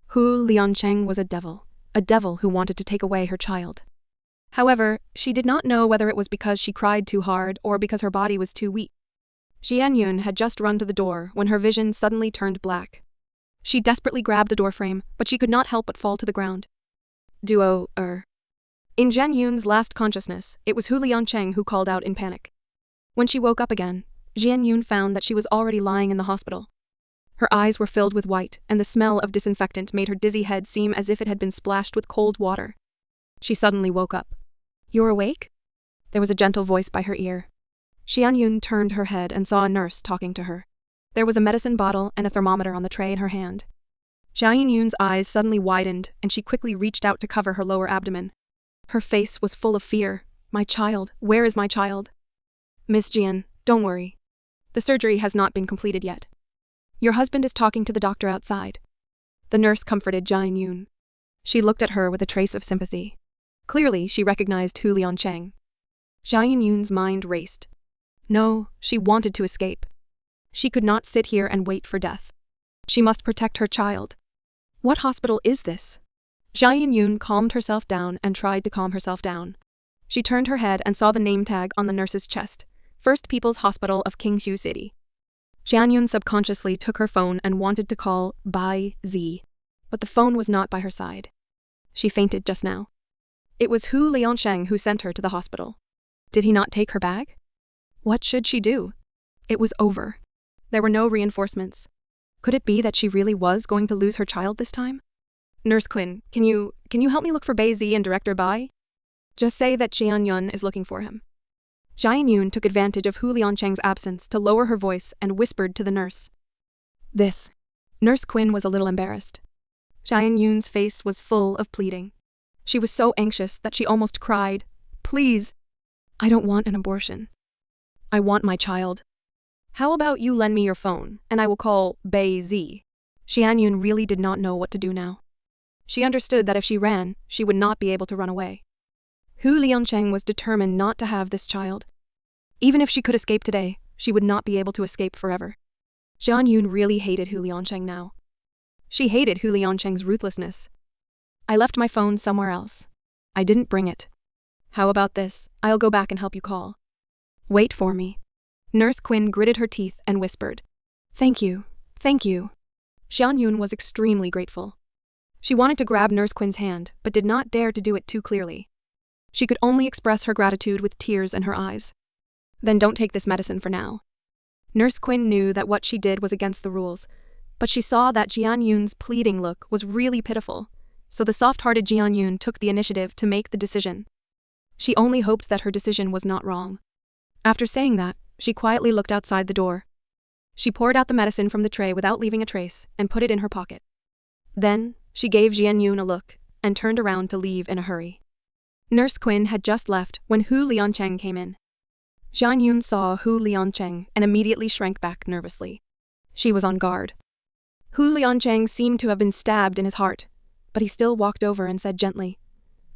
Hu Liancheng was a devil who wanted to take away her child. However, she did not know whether it was because she cried too hard or because her body was too weak. Jian Yun had just run to the door when her vision suddenly turned black. She desperately grabbed the doorframe, but she could not help but fall to the ground. In Jian Yun's last consciousness, it was Hu Liancheng who called out in panic. When she woke up again, Jian Yun found that she was already lying in the hospital. Her eyes were filled with white, and the smell of disinfectant made her dizzy head seem as if it had been splashed with cold water. She suddenly woke up. You're awake? There was a gentle voice by her ear. Jian Yun turned her head and saw a nurse talking to her. There was a medicine bottle and a thermometer on the tray in her hand. Jian Yun's eyes suddenly widened, and she quickly reached out to cover her lower abdomen. Her face was full of fear. My child, where is my child? Miss Jian, don't worry. The surgery has not been completed yet. Your husband is talking to the doctor outside. The nurse comforted Jian Yun. She looked at her with a trace of sympathy. Clearly, she recognized Hu Liancheng. Jian Yun's mind raced. No, she wanted to escape. She could not sit here and wait for death. She must protect her child. What hospital is this? Jian Yun calmed herself down and tried to calm herself down. She turned her head and saw the name tag on the nurse's chest. First People's Hospital of Qingshu City. Jian Yun subconsciously took her phone and wanted to call Bai Zi, but the phone was not by her side. She fainted just now. It was Hu Liancheng who sent her to the hospital. Did he not take her bag? What should she do? It was over. There were no reinforcements. Could it be that she really was going to lose her child this time? Nurse Quinn, can you help me look for Bai Zi and Director Bai? Just say that Jian Yun is looking for him. Jian Yun took advantage of Hu Liancheng's absence to lower her voice and whispered to the nurse. This. Nurse Quinn was a little embarrassed. Jian Yun's face was full of pleading. She was so anxious that she almost cried. Please. I don't want an abortion. I want my child. How about you lend me your phone, and I will call Bai Zi. Jian Yun really did not know what to do now. She understood that if she ran, she would not be able to run away. Hu Liancheng was determined not to have this child. Even if she could escape today, she would not be able to escape forever. Jian Yun really hated Hu Liancheng now. She hated Hu Liancheng's ruthlessness. I left my phone somewhere else. I didn't bring it. How about this? I'll go back and help you call. Wait for me. Nurse Quinn gritted her teeth and whispered. Thank you. Thank you. Jian Yun was extremely grateful. She wanted to grab Nurse Quinn's hand, but did not dare to do it too clearly. She could only express her gratitude with tears in her eyes. Then don't take this medicine for now. Nurse Quinn knew that what she did was against the rules, but she saw that Jian Yun's pleading look was really pitiful, so the soft-hearted Jian Yun took the initiative to make the decision. She only hoped that her decision was not wrong. After saying that, she quietly looked outside the door. She poured out the medicine from the tray without leaving a trace and put it in her pocket. Then, she gave Jian Yun a look and turned around to leave in a hurry. Nurse Quinn had just left when Hu Liancheng came in. Jian Yun saw Hu Liancheng and immediately shrank back nervously. She was on guard. Hu Liancheng seemed to have been stabbed in his heart, but he still walked over and said gently,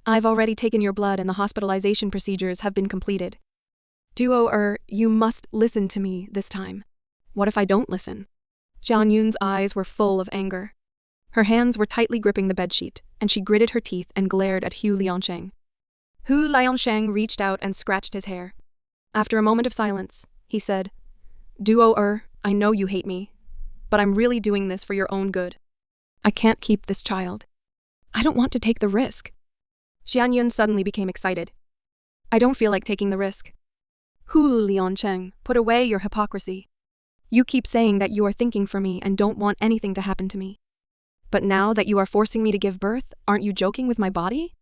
I've already taken your blood and the hospitalization procedures have been completed. You must listen to me this time. What if I don't listen? Jian Yun's eyes were full of anger. Her hands were tightly gripping the bedsheet, and she gritted her teeth and glared at Hu Liansheng. Hu Liansheng reached out and scratched his hair. After a moment of silence, he said, Duo, I know you hate me, but I'm really doing this for your own good. I can't keep this child. I don't want to take the risk. Jian Yun suddenly became excited. I don't feel like taking the risk. Hu Liansheng, put away your hypocrisy. You keep saying that you are thinking for me and don't want anything to happen to me. But now that you are forcing me to give birth, aren't you joking with my body?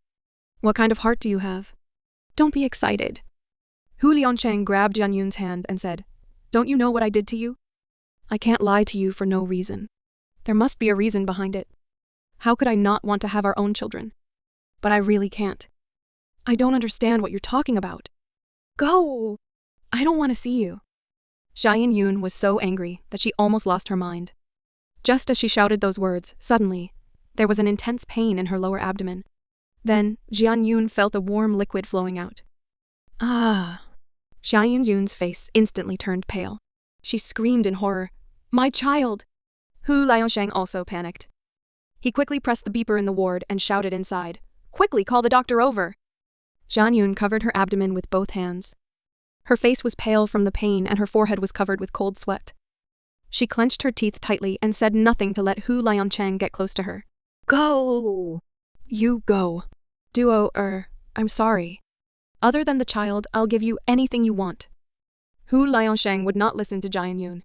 What kind of heart do you have? Don't be excited. Hu Liansheng grabbed Jian Yun's hand and said, Don't you know what I did to you? I can't lie to you for no reason. There must be a reason behind it. How could I not want to have our own children? But I really can't. I don't understand what you're talking about. Go! I don't want to see you. Jian Yun was so angry that she almost lost her mind. Just as she shouted those words, suddenly, there was an intense pain in her lower abdomen. Then, Jian Yun felt a warm liquid flowing out. Ah! Jian Yun's face instantly turned pale. She screamed in horror, My child! Hu Liansheng also panicked. He quickly pressed the beeper in the ward and shouted inside, Quickly call the doctor over! Jian Yun covered her abdomen with both hands. Her face was pale from the pain and her forehead was covered with cold sweat. She clenched her teeth tightly and said nothing to let Hu Liansheng get close to her. Go! You go. Duo, I'm sorry. Other than the child, I'll give you anything you want. Hu Liansheng would not listen to Jian Yun.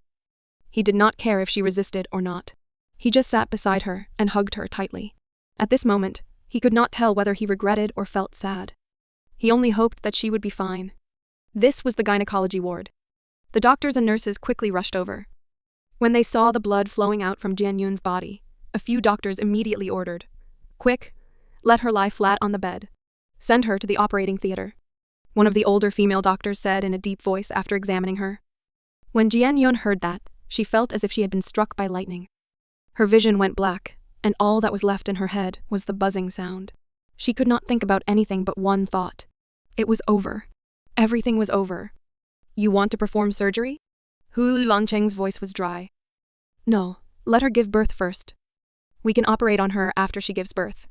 He did not care if she resisted or not. He just sat beside her and hugged her tightly. At this moment, he could not tell whether he regretted or felt sad. He only hoped that she would be fine. This was the gynecology ward. The doctors and nurses quickly rushed over. When they saw the blood flowing out from Jian Yun's body, a few doctors immediately ordered, Quick, let her lie flat on the bed. Send her to the operating theater. One of the older female doctors said in a deep voice after examining her. When Jian Yun heard that, she felt as if she had been struck by lightning. Her vision went black, and all that was left in her head was the buzzing sound. She could not think about anything but one thought. It was over. Everything was over. You want to perform surgery? Hu Liansheng's voice was dry. No, let her give birth first. We can operate on her after she gives birth.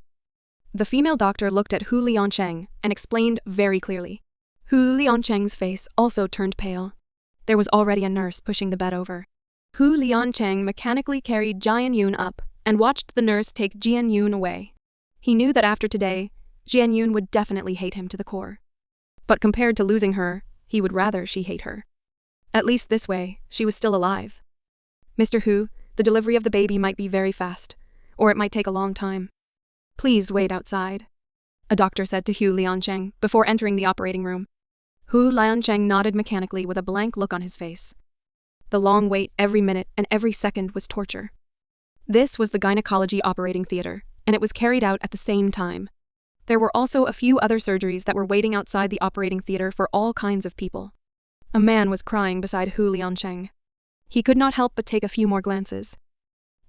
The female doctor looked at Hu Liansheng and explained very clearly. Hu Liansheng's face also turned pale. There was already a nurse pushing the bed over. Hu Liansheng mechanically carried Jian Yun up and watched the nurse take Jian Yun away. He knew that after today, Jian Yun would definitely hate him to the core. But compared to losing her, he would rather she hate her. At least this way, she was still alive. Mr. Hu, the delivery of the baby might be very fast, or it might take a long time. Please wait outside, a doctor said to Hu Liansheng before entering the operating room. Hu Liansheng nodded mechanically with a blank look on his face. The long wait every minute and every second was torture. This was the gynecology operating theater, and it was carried out at the same time. There were also a few other surgeries that were waiting outside the operating theater for all kinds of people. A man was crying beside Hu Liansheng. He could not help but take a few more glances.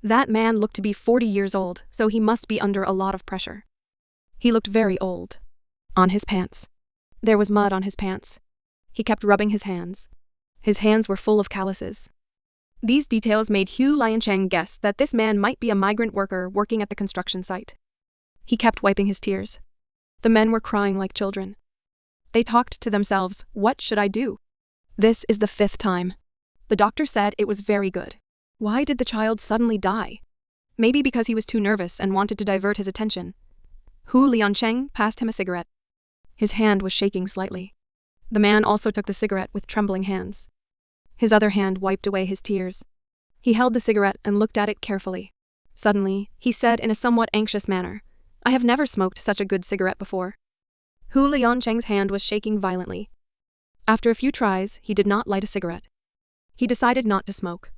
That man looked to be 40 years old, so he must be under a lot of pressure. He looked very old. On his pants. There was mud on his pants. He kept rubbing his hands. His hands were full of calluses. These details made Hu Liansheng guess that this man might be a migrant worker working at the construction site. He kept wiping his tears. The men were crying like children. They talked to themselves, what should I do? This is the 5th time. The doctor said it was very good. Why did the child suddenly die? Maybe because he was too nervous and wanted to divert his attention. Hu Liansheng passed him a cigarette. His hand was shaking slightly. The man also took the cigarette with trembling hands. His other hand wiped away his tears. He held the cigarette and looked at it carefully. Suddenly, he said in a somewhat anxious manner, I have never smoked such a good cigarette before. Hu Liansheng's hand was shaking violently. After a few tries, he did not light a cigarette. He decided not to smoke.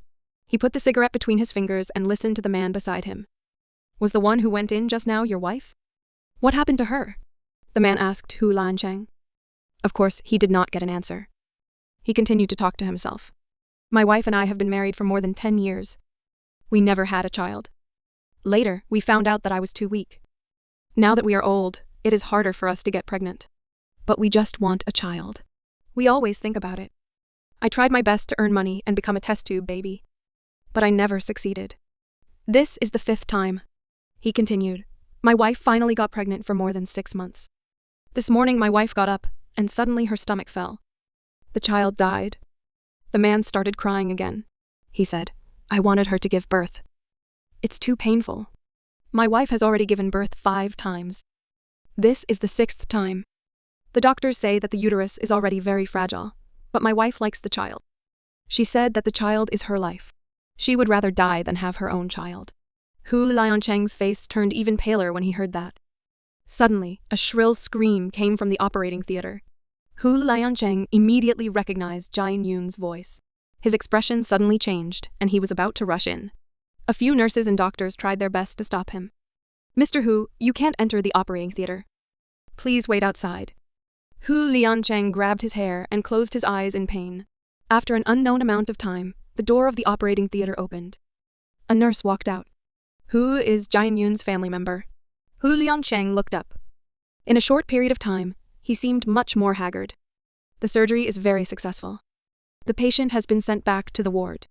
He put the cigarette between his fingers and listened to the man beside him. Was the one who went in just now your wife? What happened to her? The man asked Hu Liansheng. Of course, he did not get an answer. He continued to talk to himself. My wife and I have been married for more than 10 years. We never had a child. Later, we found out that I was too weak. Now that we are old, it is harder for us to get pregnant. But we just want a child. We always think about it. I tried my best to earn money and become a test tube baby. But I never succeeded. This is the 5th time. He continued. My wife finally got pregnant for more than 6 months. This morning my wife got up, and suddenly her stomach fell. The child died. The man started crying again. He said, I wanted her to give birth. It's too painful. My wife has already given birth 5 times. This is the 6th time. The doctors say that the uterus is already very fragile, but my wife likes the child. She said that the child is her life. She would rather die than have her own child. Hu Liancheng's face turned even paler when he heard that. Suddenly, a shrill scream came from the operating theater. Hu Liancheng immediately recognized Jian Yun's voice. His expression suddenly changed, and he was about to rush in. A few nurses and doctors tried their best to stop him. Mr. Hu, you can't enter the operating theater. Please wait outside. Hu Liancheng grabbed his hair and closed his eyes in pain. After an unknown amount of time, the door of the operating theater opened. A nurse walked out. Who is Jian Yun's family member? Hu Liancheng looked up. In a short period of time, he seemed much more haggard. The surgery is very successful. The patient has been sent back to the ward.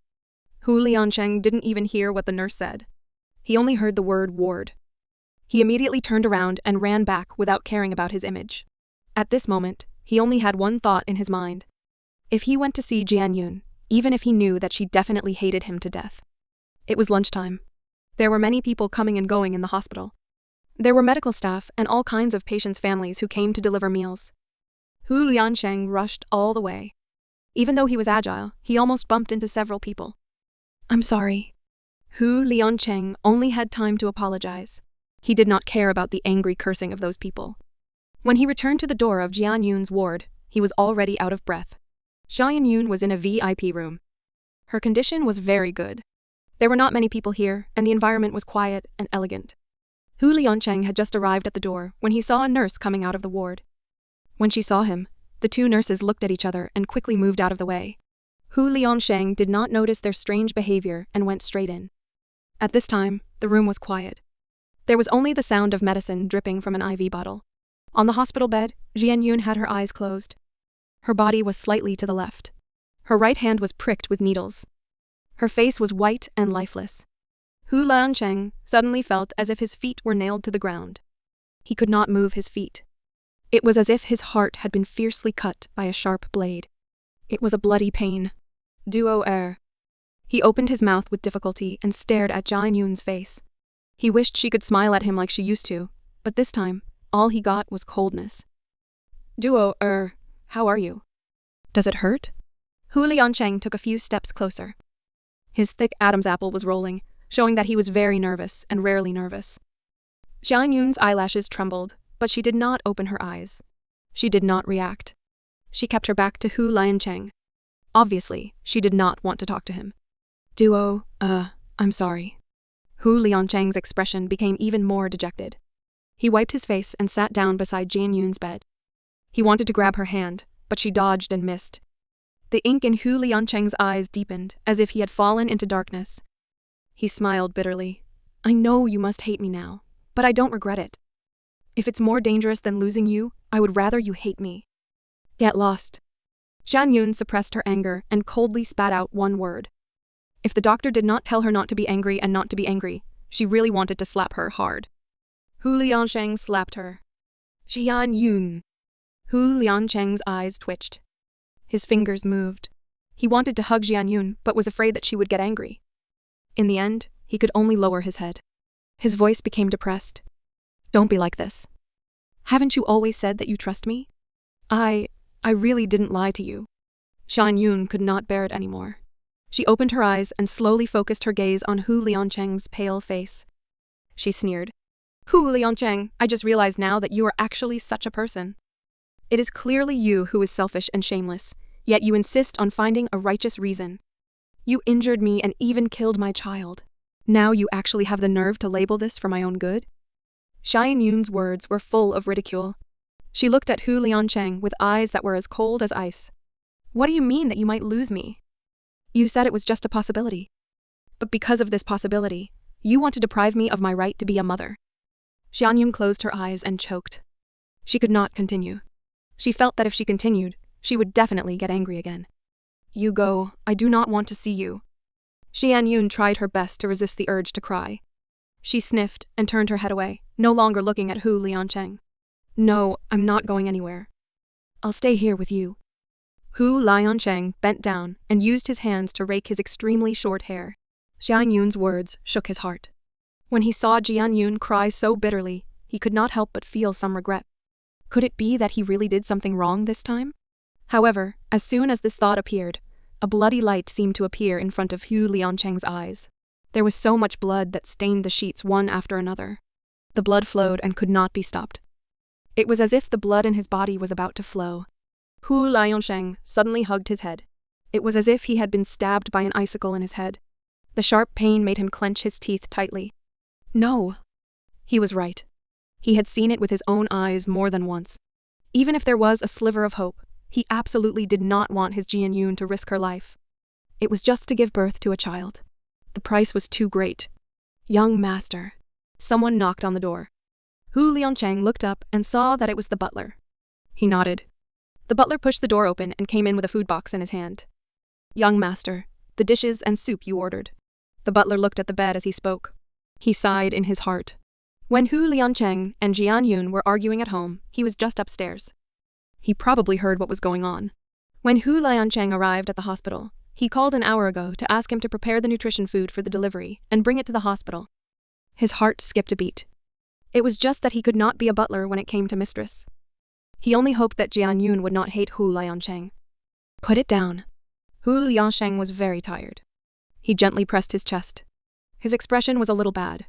Hu Liancheng didn't even hear what the nurse said. He only heard the word ward. He immediately turned around and ran back without caring about his image. At this moment, he only had one thought in his mind. If he went to see Jian Yun, even if he knew that she definitely hated him to death. It was lunchtime. There were many people coming and going in the hospital. There were medical staff and all kinds of patients' families who came to deliver meals. Hu Liancheng rushed all the way. Even though he was agile, he almost bumped into several people. I'm sorry. Hu Liancheng only had time to apologize. He did not care about the angry cursing of those people. When he returned to the door of Jian Yun's ward, he was already out of breath. Jian Yun was in a VIP room. Her condition was very good. There were not many people here, and the environment was quiet and elegant. Hu Liancheng had just arrived at the door when he saw a nurse coming out of the ward. When she saw him, the 2 nurses looked at each other and quickly moved out of the way. Hu Liancheng did not notice their strange behavior and went straight in. At this time, the room was quiet. There was only the sound of medicine dripping from an IV bottle. On the hospital bed, Jian Yun had her eyes closed. Her body was slightly to the left. Her right hand was pricked with needles. Her face was white and lifeless. Hu Liancheng suddenly felt as if his feet were nailed to the ground. He could not move his feet. It was as if his heart had been fiercely cut by a sharp blade. It was a bloody pain. Duo er. He opened his mouth with difficulty and stared at Jian Yun's face. He wished she could smile at him like she used to, but this time, all he got was coldness. Duo er, how are you? Does it hurt? Hu Liancheng took a few steps closer. His thick Adam's apple was rolling, showing that he was very nervous and rarely nervous. Jian Yun's eyelashes trembled, but she did not open her eyes. She did not react. She kept her back to Hu Liancheng. Obviously, she did not want to talk to him. Duo, I'm sorry. Hu Liancheng's expression became even more dejected. He wiped his face and sat down beside Jian Yun's bed. He wanted to grab her hand, but she dodged and missed. The ink in Hu Liancheng's eyes deepened, as if he had fallen into darkness. He smiled bitterly. I know you must hate me now, but I don't regret it. If it's more dangerous than losing you, I would rather you hate me. Get lost. Jian Yun suppressed her anger and coldly spat out one word. If the doctor did not tell her not to be angry and not to be angry, she really wanted to slap her hard. Hu Liancheng slapped her. Jian Yun. Hu Liancheng's eyes twitched. His fingers moved. He wanted to hug Jian Yun, but was afraid that she would get angry. In the end, he could only lower his head. His voice became depressed. Don't be like this. Haven't you always said that you trust me? I really didn't lie to you. Jian Yun could not bear it anymore. She opened her eyes and slowly focused her gaze on Hu Liancheng's pale face. She sneered. Hu Liancheng, I just realized now that you are actually such a person. It is clearly you who is selfish and shameless, yet you insist on finding a righteous reason. You injured me and even killed my child. Now you actually have the nerve to label this for my own good? Jian Yun's words were full of ridicule. She looked at Hu Liancheng with eyes that were as cold as ice. What do you mean that you might lose me? You said it was just a possibility. But because of this possibility, you want to deprive me of my right to be a mother. Jian Yun closed her eyes and choked. She could not continue. She felt that if she continued, she would definitely get angry again. You go, I do not want to see you. Jian Yun tried her best to resist the urge to cry. She sniffed and turned her head away, no longer looking at Hu Liancheng. No, I'm not going anywhere. I'll stay here with you. Hu Liancheng bent down and used his hands to rake his extremely short hair. Jian Yun's words shook his heart. When he saw Jian Yun cry so bitterly, he could not help but feel some regret. Could it be that he really did something wrong this time? However, as soon as this thought appeared, a bloody light seemed to appear in front of Hu Liancheng's eyes. There was so much blood that stained the sheets one after another. The blood flowed and could not be stopped. It was as if the blood in his body was about to flow. Hu Liancheng suddenly hugged his head. It was as if he had been stabbed by an icicle in his head. The sharp pain made him clench his teeth tightly. No. He was right. He had seen it with his own eyes more than once. Even if there was a sliver of hope, he absolutely did not want his Jian Yun to risk her life. It was just to give birth to a child. The price was too great. Young master. Someone knocked on the door. Hu Liancheng looked up and saw that it was the butler. He nodded. The butler pushed the door open and came in with a food box in his hand. Young master, the dishes and soup you ordered. The butler looked at the bed as he spoke. He sighed in his heart. When Hu Liancheng and Jian Yun were arguing at home, he was just upstairs. He probably heard what was going on. When Hu Liancheng arrived at the hospital, he called an hour ago to ask him to prepare the nutrition food for the delivery and bring it to the hospital. His heart skipped a beat. It was just that he could not be a butler when it came to mistress. He only hoped that Jian Yun would not hate Hu Liancheng. Put it down. Hu Liancheng was very tired. He gently pressed his chest. His expression was a little bad.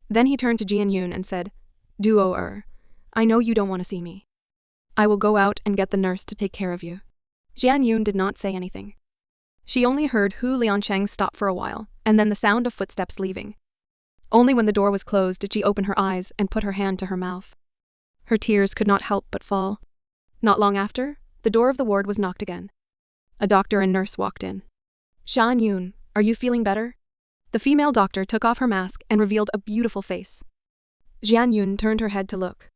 Then he turned to Jian Yun and said, Duo-er, I know you don't want to see me. I will go out and get the nurse to take care of you. Jian Yun did not say anything. She only heard Hu Liancheng stop for a while, and then the sound of footsteps leaving. Only when the door was closed did she open her eyes and put her hand to her mouth. Her tears could not help but fall. Not long after, the door of the ward was knocked again. A doctor and nurse walked in. Jian Yun, are you feeling better? The female doctor took off her mask and revealed a beautiful face. Jian Yun turned her head to look.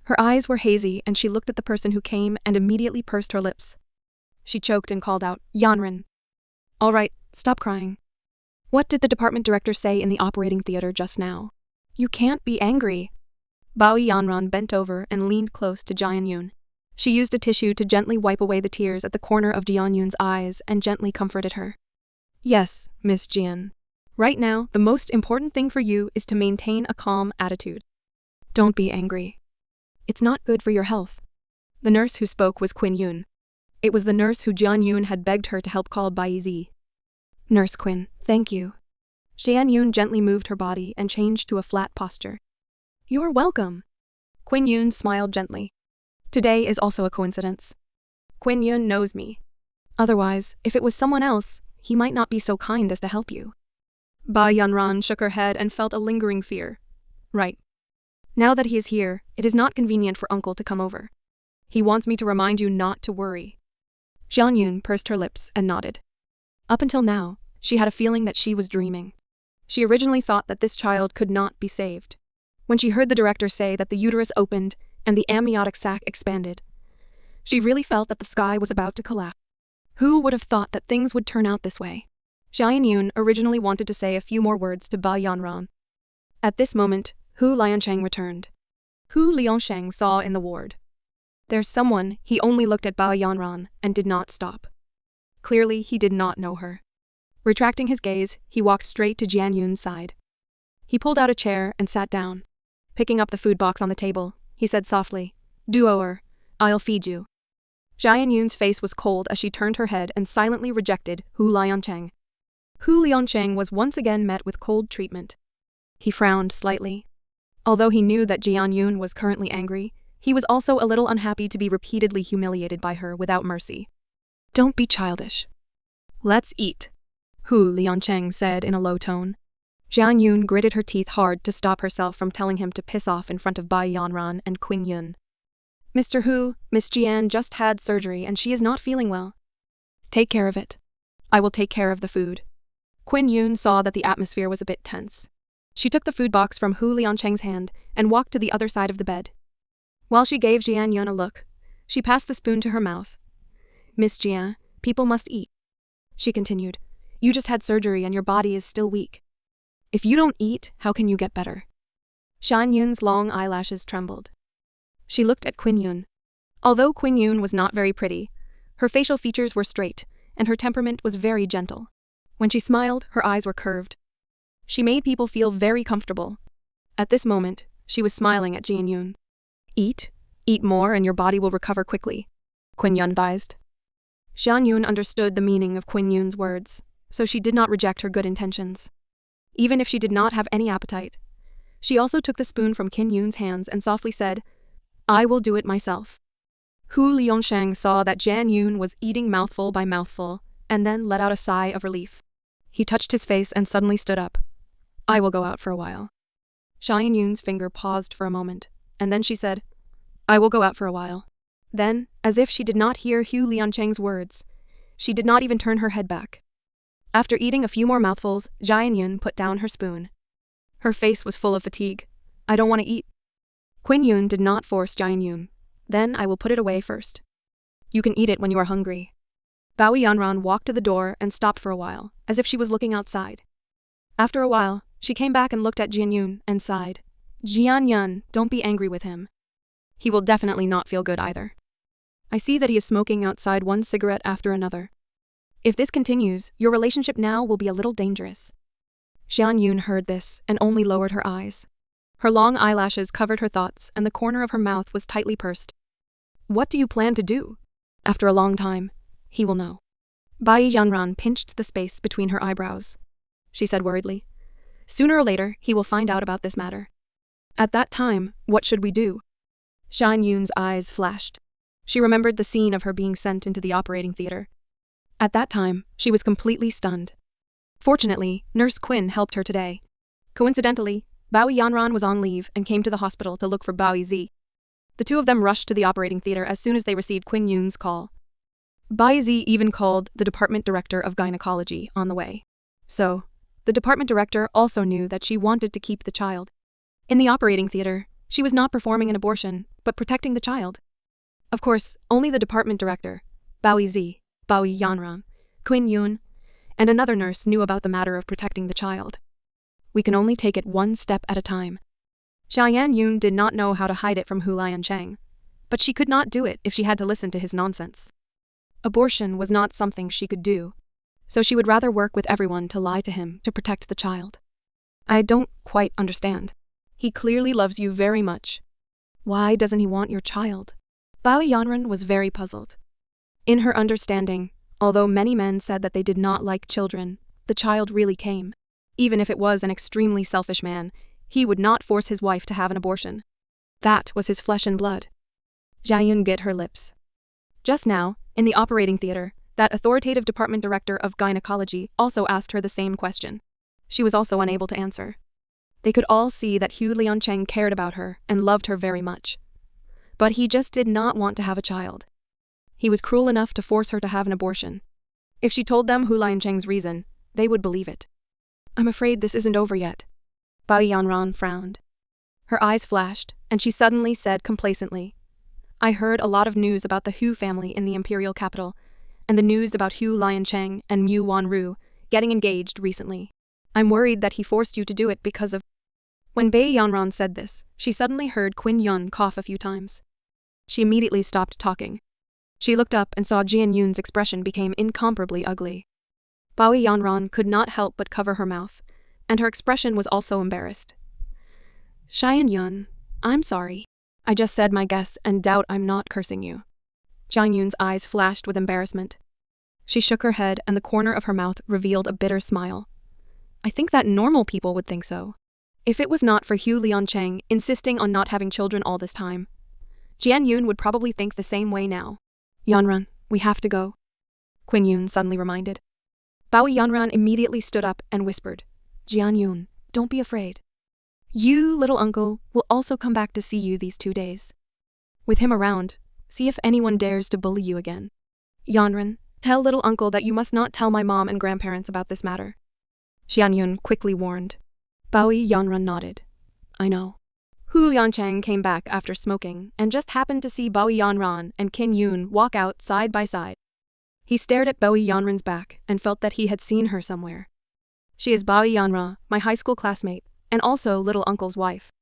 Her eyes were hazy and she looked at the person who came and immediately pursed her lips. She choked and called out, Yanren. All right, stop crying. What did the department director say in the operating theater just now? You can't be angry. Bao Yanran bent over and leaned close to Jian Yun. She used a tissue to gently wipe away the tears at the corner of Jian Yun's eyes and gently comforted her. Yes, Miss Jian. Right now, the most important thing for you is to maintain a calm attitude. Don't be angry. It's not good for your health. The nurse who spoke was Qin Yun. It was the nurse who Jian Yun had begged her to help call Bai Zi. Nurse Qin, thank you. Jian Yun gently moved her body and changed to a flat posture. You're welcome. Qin Yun smiled gently. Today is also a coincidence. Qin Yun knows me. Otherwise, if it was someone else, he might not be so kind as to help you. Ba Yanran shook her head and felt a lingering fear. Right. Now that he is here, it is not convenient for uncle to come over. He wants me to remind you not to worry. Jian Yun pursed her lips and nodded. Up until now, she had a feeling that she was dreaming. She originally thought that this child could not be saved. When she heard the director say that the uterus opened and the amniotic sac expanded, she really felt that the sky was about to collapse. Who would have thought that things would turn out this way? Jian Yun originally wanted to say a few more words to Ba Yanran. At this moment, Hu Liancheng returned. Hu Liancheng saw in the ward. There's someone. He only looked at Ba Yanran and did not stop. Clearly, he did not know her. Retracting his gaze, he walked straight to Jian Yun's side. He pulled out a chair and sat down. Picking up the food box on the table, he said softly, Duo-er, I'll feed you. Jian Yun's face was cold as she turned her head and silently rejected Hu Liancheng. Hu Liancheng was once again met with cold treatment. He frowned slightly. Although he knew that Jian Yun was currently angry, he was also a little unhappy to be repeatedly humiliated by her without mercy. Don't be childish. Let's eat, Hu Liancheng said in a low tone. Jian Yun gritted her teeth hard to stop herself from telling him to piss off in front of Bai Yanran and Qin Yun. Mr. Hu, Miss Jian just had surgery and she is not feeling well. Take care of it. I will take care of the food. Qin Yun saw that the atmosphere was a bit tense. She took the food box from Hu Liancheng's hand and walked to the other side of the bed. While she gave Jian Yun a look, she passed the spoon to her mouth. Miss Jian, people must eat. She continued. You just had surgery and your body is still weak. If you don't eat, how can you get better? Shan Yun's long eyelashes trembled. She looked at Qin Yun. Although Qin Yun was not very pretty, her facial features were straight, and her temperament was very gentle. When she smiled, her eyes were curved. She made people feel very comfortable. At this moment, she was smiling at Jian Yun. Eat more and your body will recover quickly, Qin Yun advised. Shan Yun understood the meaning of Qin Yun's words, so she did not reject her good intentions. Even if she did not have any appetite, she also took the spoon from Qin Yun's hands and softly said, I will do it myself. Hu Liangsheng saw that Jian Yun was eating mouthful by mouthful, and then let out a sigh of relief. He touched his face and suddenly stood up. I will go out for a while. Shan Yun's finger paused for a moment, and then she said, I will go out for a while. Then, as if she did not hear Hu Liangsheng's words, she did not even turn her head back. After eating a few more mouthfuls, Jian Yun put down her spoon. Her face was full of fatigue. I don't want to eat. Qin Yun did not force Jian Yun. Then I will put it away first. You can eat it when you are hungry. Bao Yanran walked to the door and stopped for a while, as if she was looking outside. After a while, she came back and looked at Jian Yun and sighed. Jian Yun, don't be angry with him. He will definitely not feel good either. I see that he is smoking outside one cigarette after another. If this continues, your relationship now will be a little dangerous. Jian Yun heard this and only lowered her eyes. Her long eyelashes covered her thoughts and the corner of her mouth was tightly pursed. What do you plan to do? After a long time, he will know. Bai Yanran pinched the space between her eyebrows. She said worriedly, sooner or later, he will find out about this matter. At that time, what should we do? Shan Yun's eyes flashed. She remembered the scene of her being sent into the operating theater. At that time, she was completely stunned. Fortunately, Nurse Qin helped her today. Coincidentally, Bao Yanran was on leave and came to the hospital to look for Bao Zi. The two of them rushed to the operating theater as soon as they received Qin Yun's call. Bao Zi even called the department director of gynecology on the way. So, the department director also knew that she wanted to keep the child. In the operating theater, she was not performing an abortion, but protecting the child. Of course, only the department director, Bao Zi, Bao Yanran, Qin Yun, and another nurse knew about the matter of protecting the child. We can only take it one step at a time. Xiaoyan Yun did not know how to hide it from Hu Liancheng, but she could not do it if she had to listen to his nonsense. Abortion was not something she could do, so she would rather work with everyone to lie to him to protect the child. I don't quite understand. He clearly loves you very much. Why doesn't he want your child? Bao Yanran was very puzzled. In her understanding, although many men said that they did not like children, the child really came. Even if it was an extremely selfish man, he would not force his wife to have an abortion. That was his flesh and blood. Jiayun bit her lips. Just now, in the operating theater, that authoritative department director of gynecology also asked her the same question. She was also unable to answer. They could all see that Hu Liancheng cared about her and loved her very much. But he just did not want to have a child. He was cruel enough to force her to have an abortion. If she told them Hu Liancheng's reason, they would believe it. I'm afraid this isn't over yet. Bao Yanran frowned. Her eyes flashed, and she suddenly said complacently, I heard a lot of news about the Hu family in the imperial capital, and the news about Hu Liancheng and Mu Wanru getting engaged recently. I'm worried that he forced you to do it because of... When Bai Yanran said this, she suddenly heard Qin Yun cough a few times. She immediately stopped talking. She looked up and saw Jian Yun's expression became incomparably ugly. Bao Yanran could not help but cover her mouth, and her expression was also embarrassed. Xian Yun, I'm sorry. I just said my guess and doubt I'm not cursing you. Jian Yun's eyes flashed with embarrassment. She shook her head and the corner of her mouth revealed a bitter smile. I think that normal people would think so. If it was not for Hu Liancheng insisting on not having children all this time, Jian Yun would probably think the same way now. Yanran, we have to go. Qin Yun suddenly reminded. Bao Yanran immediately stood up and whispered, Jian Yun, don't be afraid. You, little uncle, will also come back to see you these 2 days. With him around, see if anyone dares to bully you again. Yanran, tell little uncle that you must not tell my mom and grandparents about this matter. Xian Yun quickly warned. Bao Yanran nodded. I know. Hu Liancheng came back after smoking and just happened to see Bao Yanran and Qin Yun walk out side by side. He stared at Bao Yanran's back and felt that he had seen her somewhere. She is Bao Yanran, my high school classmate, and also little uncle's wife.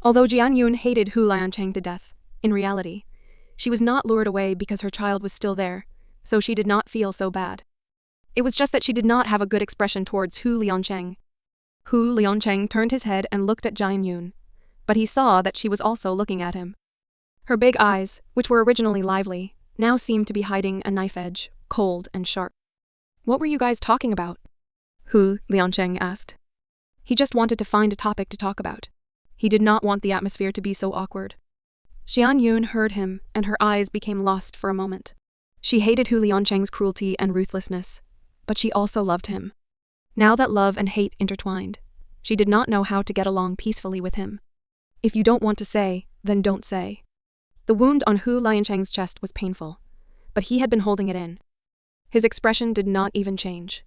Although Jian Yun hated Hu Liancheng to death, in reality, she was not lured away because her child was still there, so she did not feel so bad. It was just that she did not have a good expression towards Hu Liancheng. Hu Liancheng turned his head and looked at Jian Yun, but he saw that she was also looking at him. Her big eyes, which were originally lively, now seemed to be hiding a knife edge, cold and sharp. What were you guys talking about? Hu Liancheng asked. He just wanted to find a topic to talk about. He did not want the atmosphere to be so awkward. Jian Yun heard him, and her eyes became lost for a moment. She hated Hu Liancheng's cruelty and ruthlessness, but she also loved him. Now that love and hate intertwined, she did not know how to get along peacefully with him. If you don't want to say, then don't say. The wound on Hu Liancheng's chest was painful, but he had been holding it in. His expression did not even change.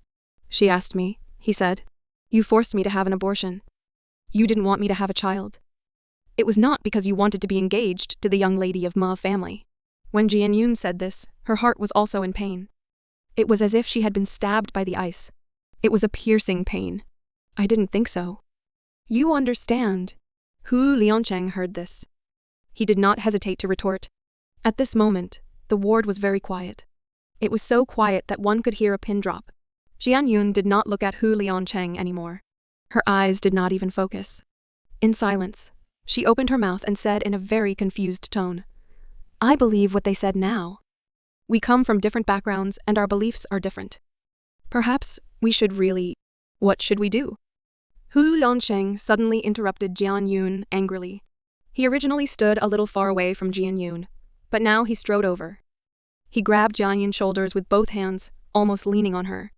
She asked me, he said. You forced me to have an abortion. You didn't want me to have a child. It was not because you wanted to be engaged to the young lady of Ma family. When Jian Yun said this, her heart was also in pain. It was as if she had been stabbed by the ice. It was a piercing pain. I didn't think so. You understand. Hu Liancheng heard this. He did not hesitate to retort. At this moment, the ward was very quiet. It was so quiet that one could hear a pin drop. Jian Yun did not look at Hu Liancheng anymore. Her eyes did not even focus. In silence, she opened her mouth and said in a very confused tone, I believe what they said now. We come from different backgrounds and our beliefs are different. Perhaps we should really… What should we do? Hu Liancheng suddenly interrupted Jian Yun angrily. He originally stood a little far away from Jian Yun, but now he strode over. He grabbed Jian Yun's shoulders with both hands, almost leaning on her.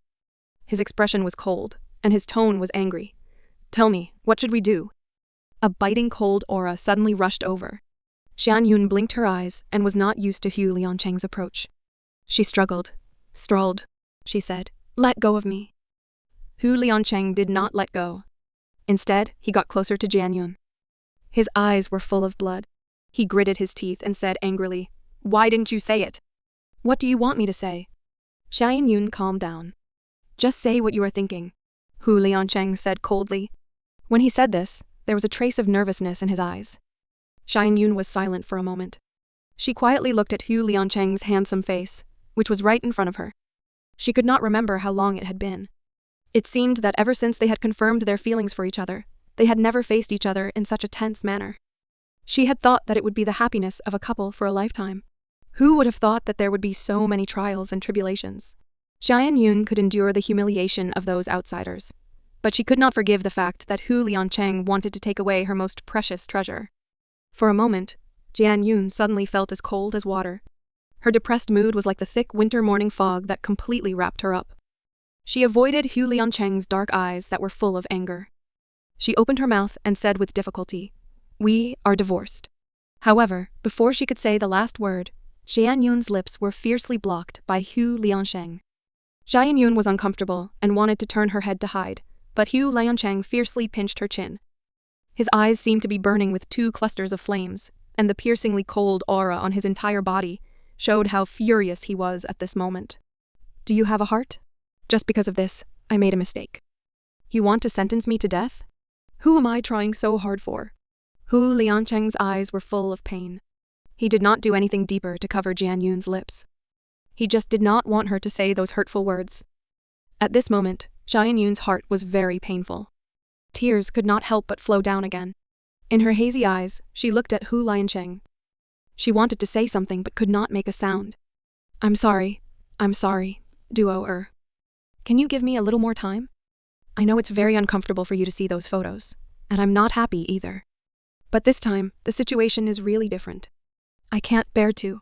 His expression was cold, and his tone was angry. Tell me, what should we do? A biting cold aura suddenly rushed over. Jian Yun blinked her eyes and was not used to Hu Liancheng's approach. She struggled. Strawled, she said. Let go of me. Hu Liancheng did not let go. Instead, he got closer to Jian Yun. His eyes were full of blood. He gritted his teeth and said angrily, Why didn't you say it? What do you want me to say? Jian Yun calmed down. Just say what you are thinking, Hu Liancheng said coldly. When he said this, there was a trace of nervousness in his eyes. Jian Yun was silent for a moment. She quietly looked at Hu Liancheng's handsome face, which was right in front of her. She could not remember how long it had been. It seemed that ever since they had confirmed their feelings for each other, they had never faced each other in such a tense manner. She had thought that it would be the happiness of a couple for a lifetime. Who would have thought that there would be so many trials and tribulations? Jian Yun could endure the humiliation of those outsiders, but she could not forgive the fact that Hu Liancheng wanted to take away her most precious treasure. For a moment, Jian Yun suddenly felt as cold as water. Her depressed mood was like the thick winter morning fog that completely wrapped her up. She avoided Hu Liancheng's dark eyes that were full of anger. She opened her mouth and said with difficulty, We are divorced. However, before she could say the last word, Jian Yun's lips were fiercely blocked by Hu Liancheng. Jian Yun was uncomfortable and wanted to turn her head to hide, but Hu Liancheng fiercely pinched her chin. His eyes seemed to be burning with 2 clusters of flames, and the piercingly cold aura on his entire body showed how furious he was at this moment. Do you have a heart? Just because of this, I made a mistake. You want to sentence me to death? Who am I trying so hard for? Hu Liancheng's eyes were full of pain. He did not do anything deeper to cover Jian Yun's lips. He just did not want her to say those hurtful words. At this moment, Jian Yun's heart was very painful. Tears could not help but flow down again. In her hazy eyes, she looked at Hu Liancheng. She wanted to say something but could not make a sound. I'm sorry, duo-er. Can you give me a little more time? I know it's very uncomfortable for you to see those photos, and I'm not happy either. But this time, the situation is really different. I can't bear to.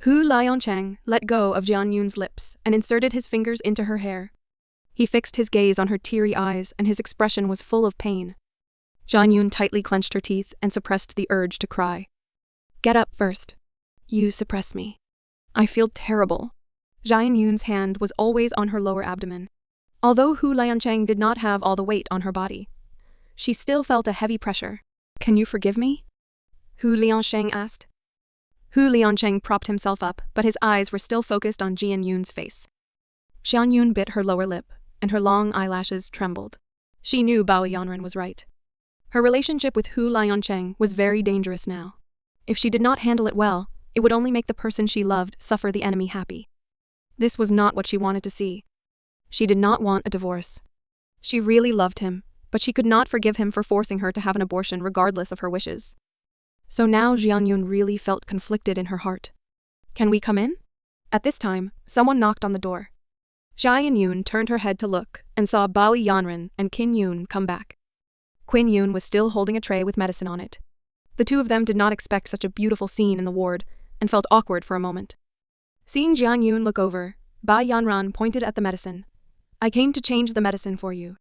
Hu Liancheng let go of Jian Yun's lips and inserted his fingers into her hair. He fixed his gaze on her teary eyes and his expression was full of pain. Jian Yun tightly clenched her teeth and suppressed the urge to cry. Get up first. You suppress me. I feel terrible. Jian Yun's hand was always on her lower abdomen. Although Hu Liancheng did not have all the weight on her body, she still felt a heavy pressure. Can you forgive me? Hu Liancheng asked. Hu Liancheng propped himself up, but his eyes were still focused on Jian Yun's face. Xian Yun bit her lower lip, and her long eyelashes trembled. She knew Bao Yanran was right. Her relationship with Hu Liancheng was very dangerous now. If she did not handle it well, it would only make the person she loved suffer the enemy happy. This was not what she wanted to see. She did not want a divorce. She really loved him, but she could not forgive him for forcing her to have an abortion regardless of her wishes. So now Jian Yun really felt conflicted in her heart. "Can we come in?" At this time, someone knocked on the door. Jian Yun turned her head to look and saw Bao Yanran and Qin Yun come back. Qin Yun was still holding a tray with medicine on it. The two of them did not expect such a beautiful scene in the ward and felt awkward for a moment. Seeing Jian Yun look over, Bao Yanran pointed at the medicine. "I came to change the medicine for you."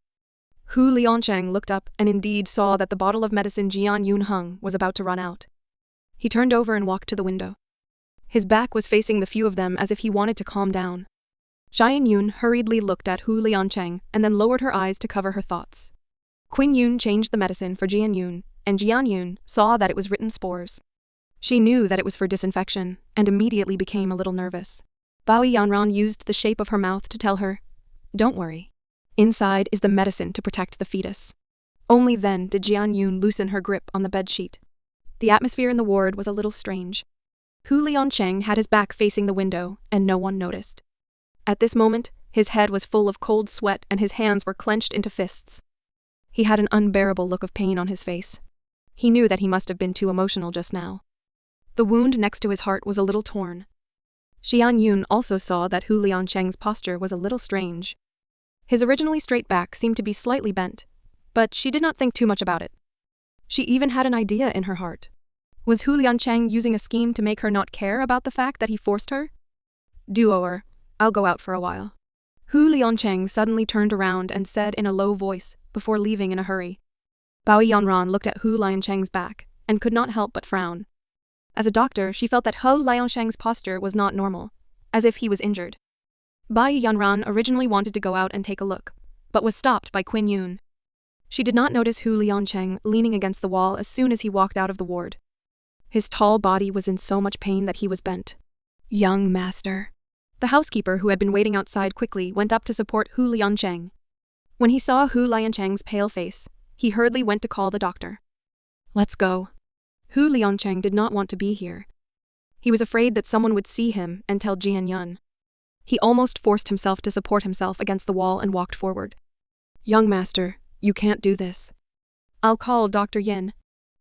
Hu Liancheng looked up and indeed saw that the bottle of medicine Jian Yun hung was about to run out. He turned over and walked to the window. His back was facing the few of them as if he wanted to calm down. Jian Yun hurriedly looked at Hu Liancheng and then lowered her eyes to cover her thoughts. Qin Yun changed the medicine for Jian Yun, and Jian Yun saw that it was written spores. She knew that it was for disinfection and immediately became a little nervous. Bao Yanran used the shape of her mouth to tell her, "Don't worry. Inside is the medicine to protect the fetus." Only then did Jian Yun loosen her grip on the bedsheet. The atmosphere in the ward was a little strange. Hu Liancheng had his back facing the window, and no one noticed. At this moment, his head was full of cold sweat and his hands were clenched into fists. He had an unbearable look of pain on his face. He knew that he must have been too emotional just now. The wound next to his heart was a little torn. Jian Yun also saw that Hu Liancheng's posture was a little strange. His originally straight back seemed to be slightly bent, but she did not think too much about it. She even had an idea in her heart. Was Hu Liancheng using a scheme to make her not care about the fact that he forced her? "Do-over, I'll go out for a while." Hu Liancheng suddenly turned around and said in a low voice, before leaving in a hurry. Bao Yanran looked at Hu Liancheng's back, and could not help but frown. As a doctor, she felt that Hu Liancheng's posture was not normal, as if he was injured. Bao Yanran originally wanted to go out and take a look, but was stopped by Qin Yun. She did not notice Hu Liancheng leaning against the wall as soon as he walked out of the ward. His tall body was in so much pain that he was bent. "Young master." The housekeeper who had been waiting outside quickly went up to support Hu Liancheng. When he saw Hu Liancheng's pale face, he hurriedly went to call the doctor. "Let's go." Hu Liancheng did not want to be here. He was afraid that someone would see him and tell Jian Yun. He almost forced himself to support himself against the wall and walked forward. "Young master, you can't do this." "I'll call Dr. Yin."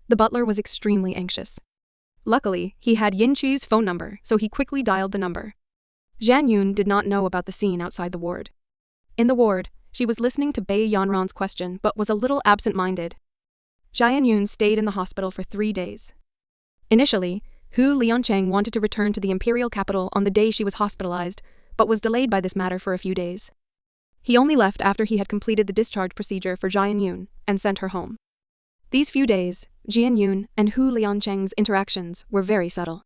The butler was extremely anxious. Luckily, he had Yin Chi's phone number, so he quickly dialed the number. Jian Yun did not know about the scene outside the ward. In the ward, she was listening to Bao Yanran's question but was a little absent-minded. Jian Yun stayed in the hospital for 3 days. Initially, Hu Liancheng wanted to return to the imperial capital on the day she was hospitalized, but was delayed by this matter for a few days. He only left after he had completed the discharge procedure for Jian Yun and sent her home. These few days, Jian Yun and Hu Liancheng's interactions were very subtle.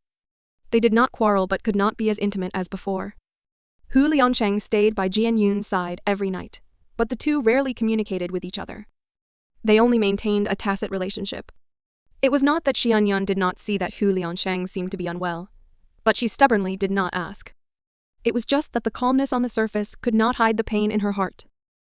They did not quarrel but could not be as intimate as before. Hu Liancheng stayed by Jian Yun's side every night, but the two rarely communicated with each other. They only maintained a tacit relationship. It was not that Jian Yun did not see that Hu Liancheng seemed to be unwell, but she stubbornly did not ask. It was just that the calmness on the surface could not hide the pain in her heart.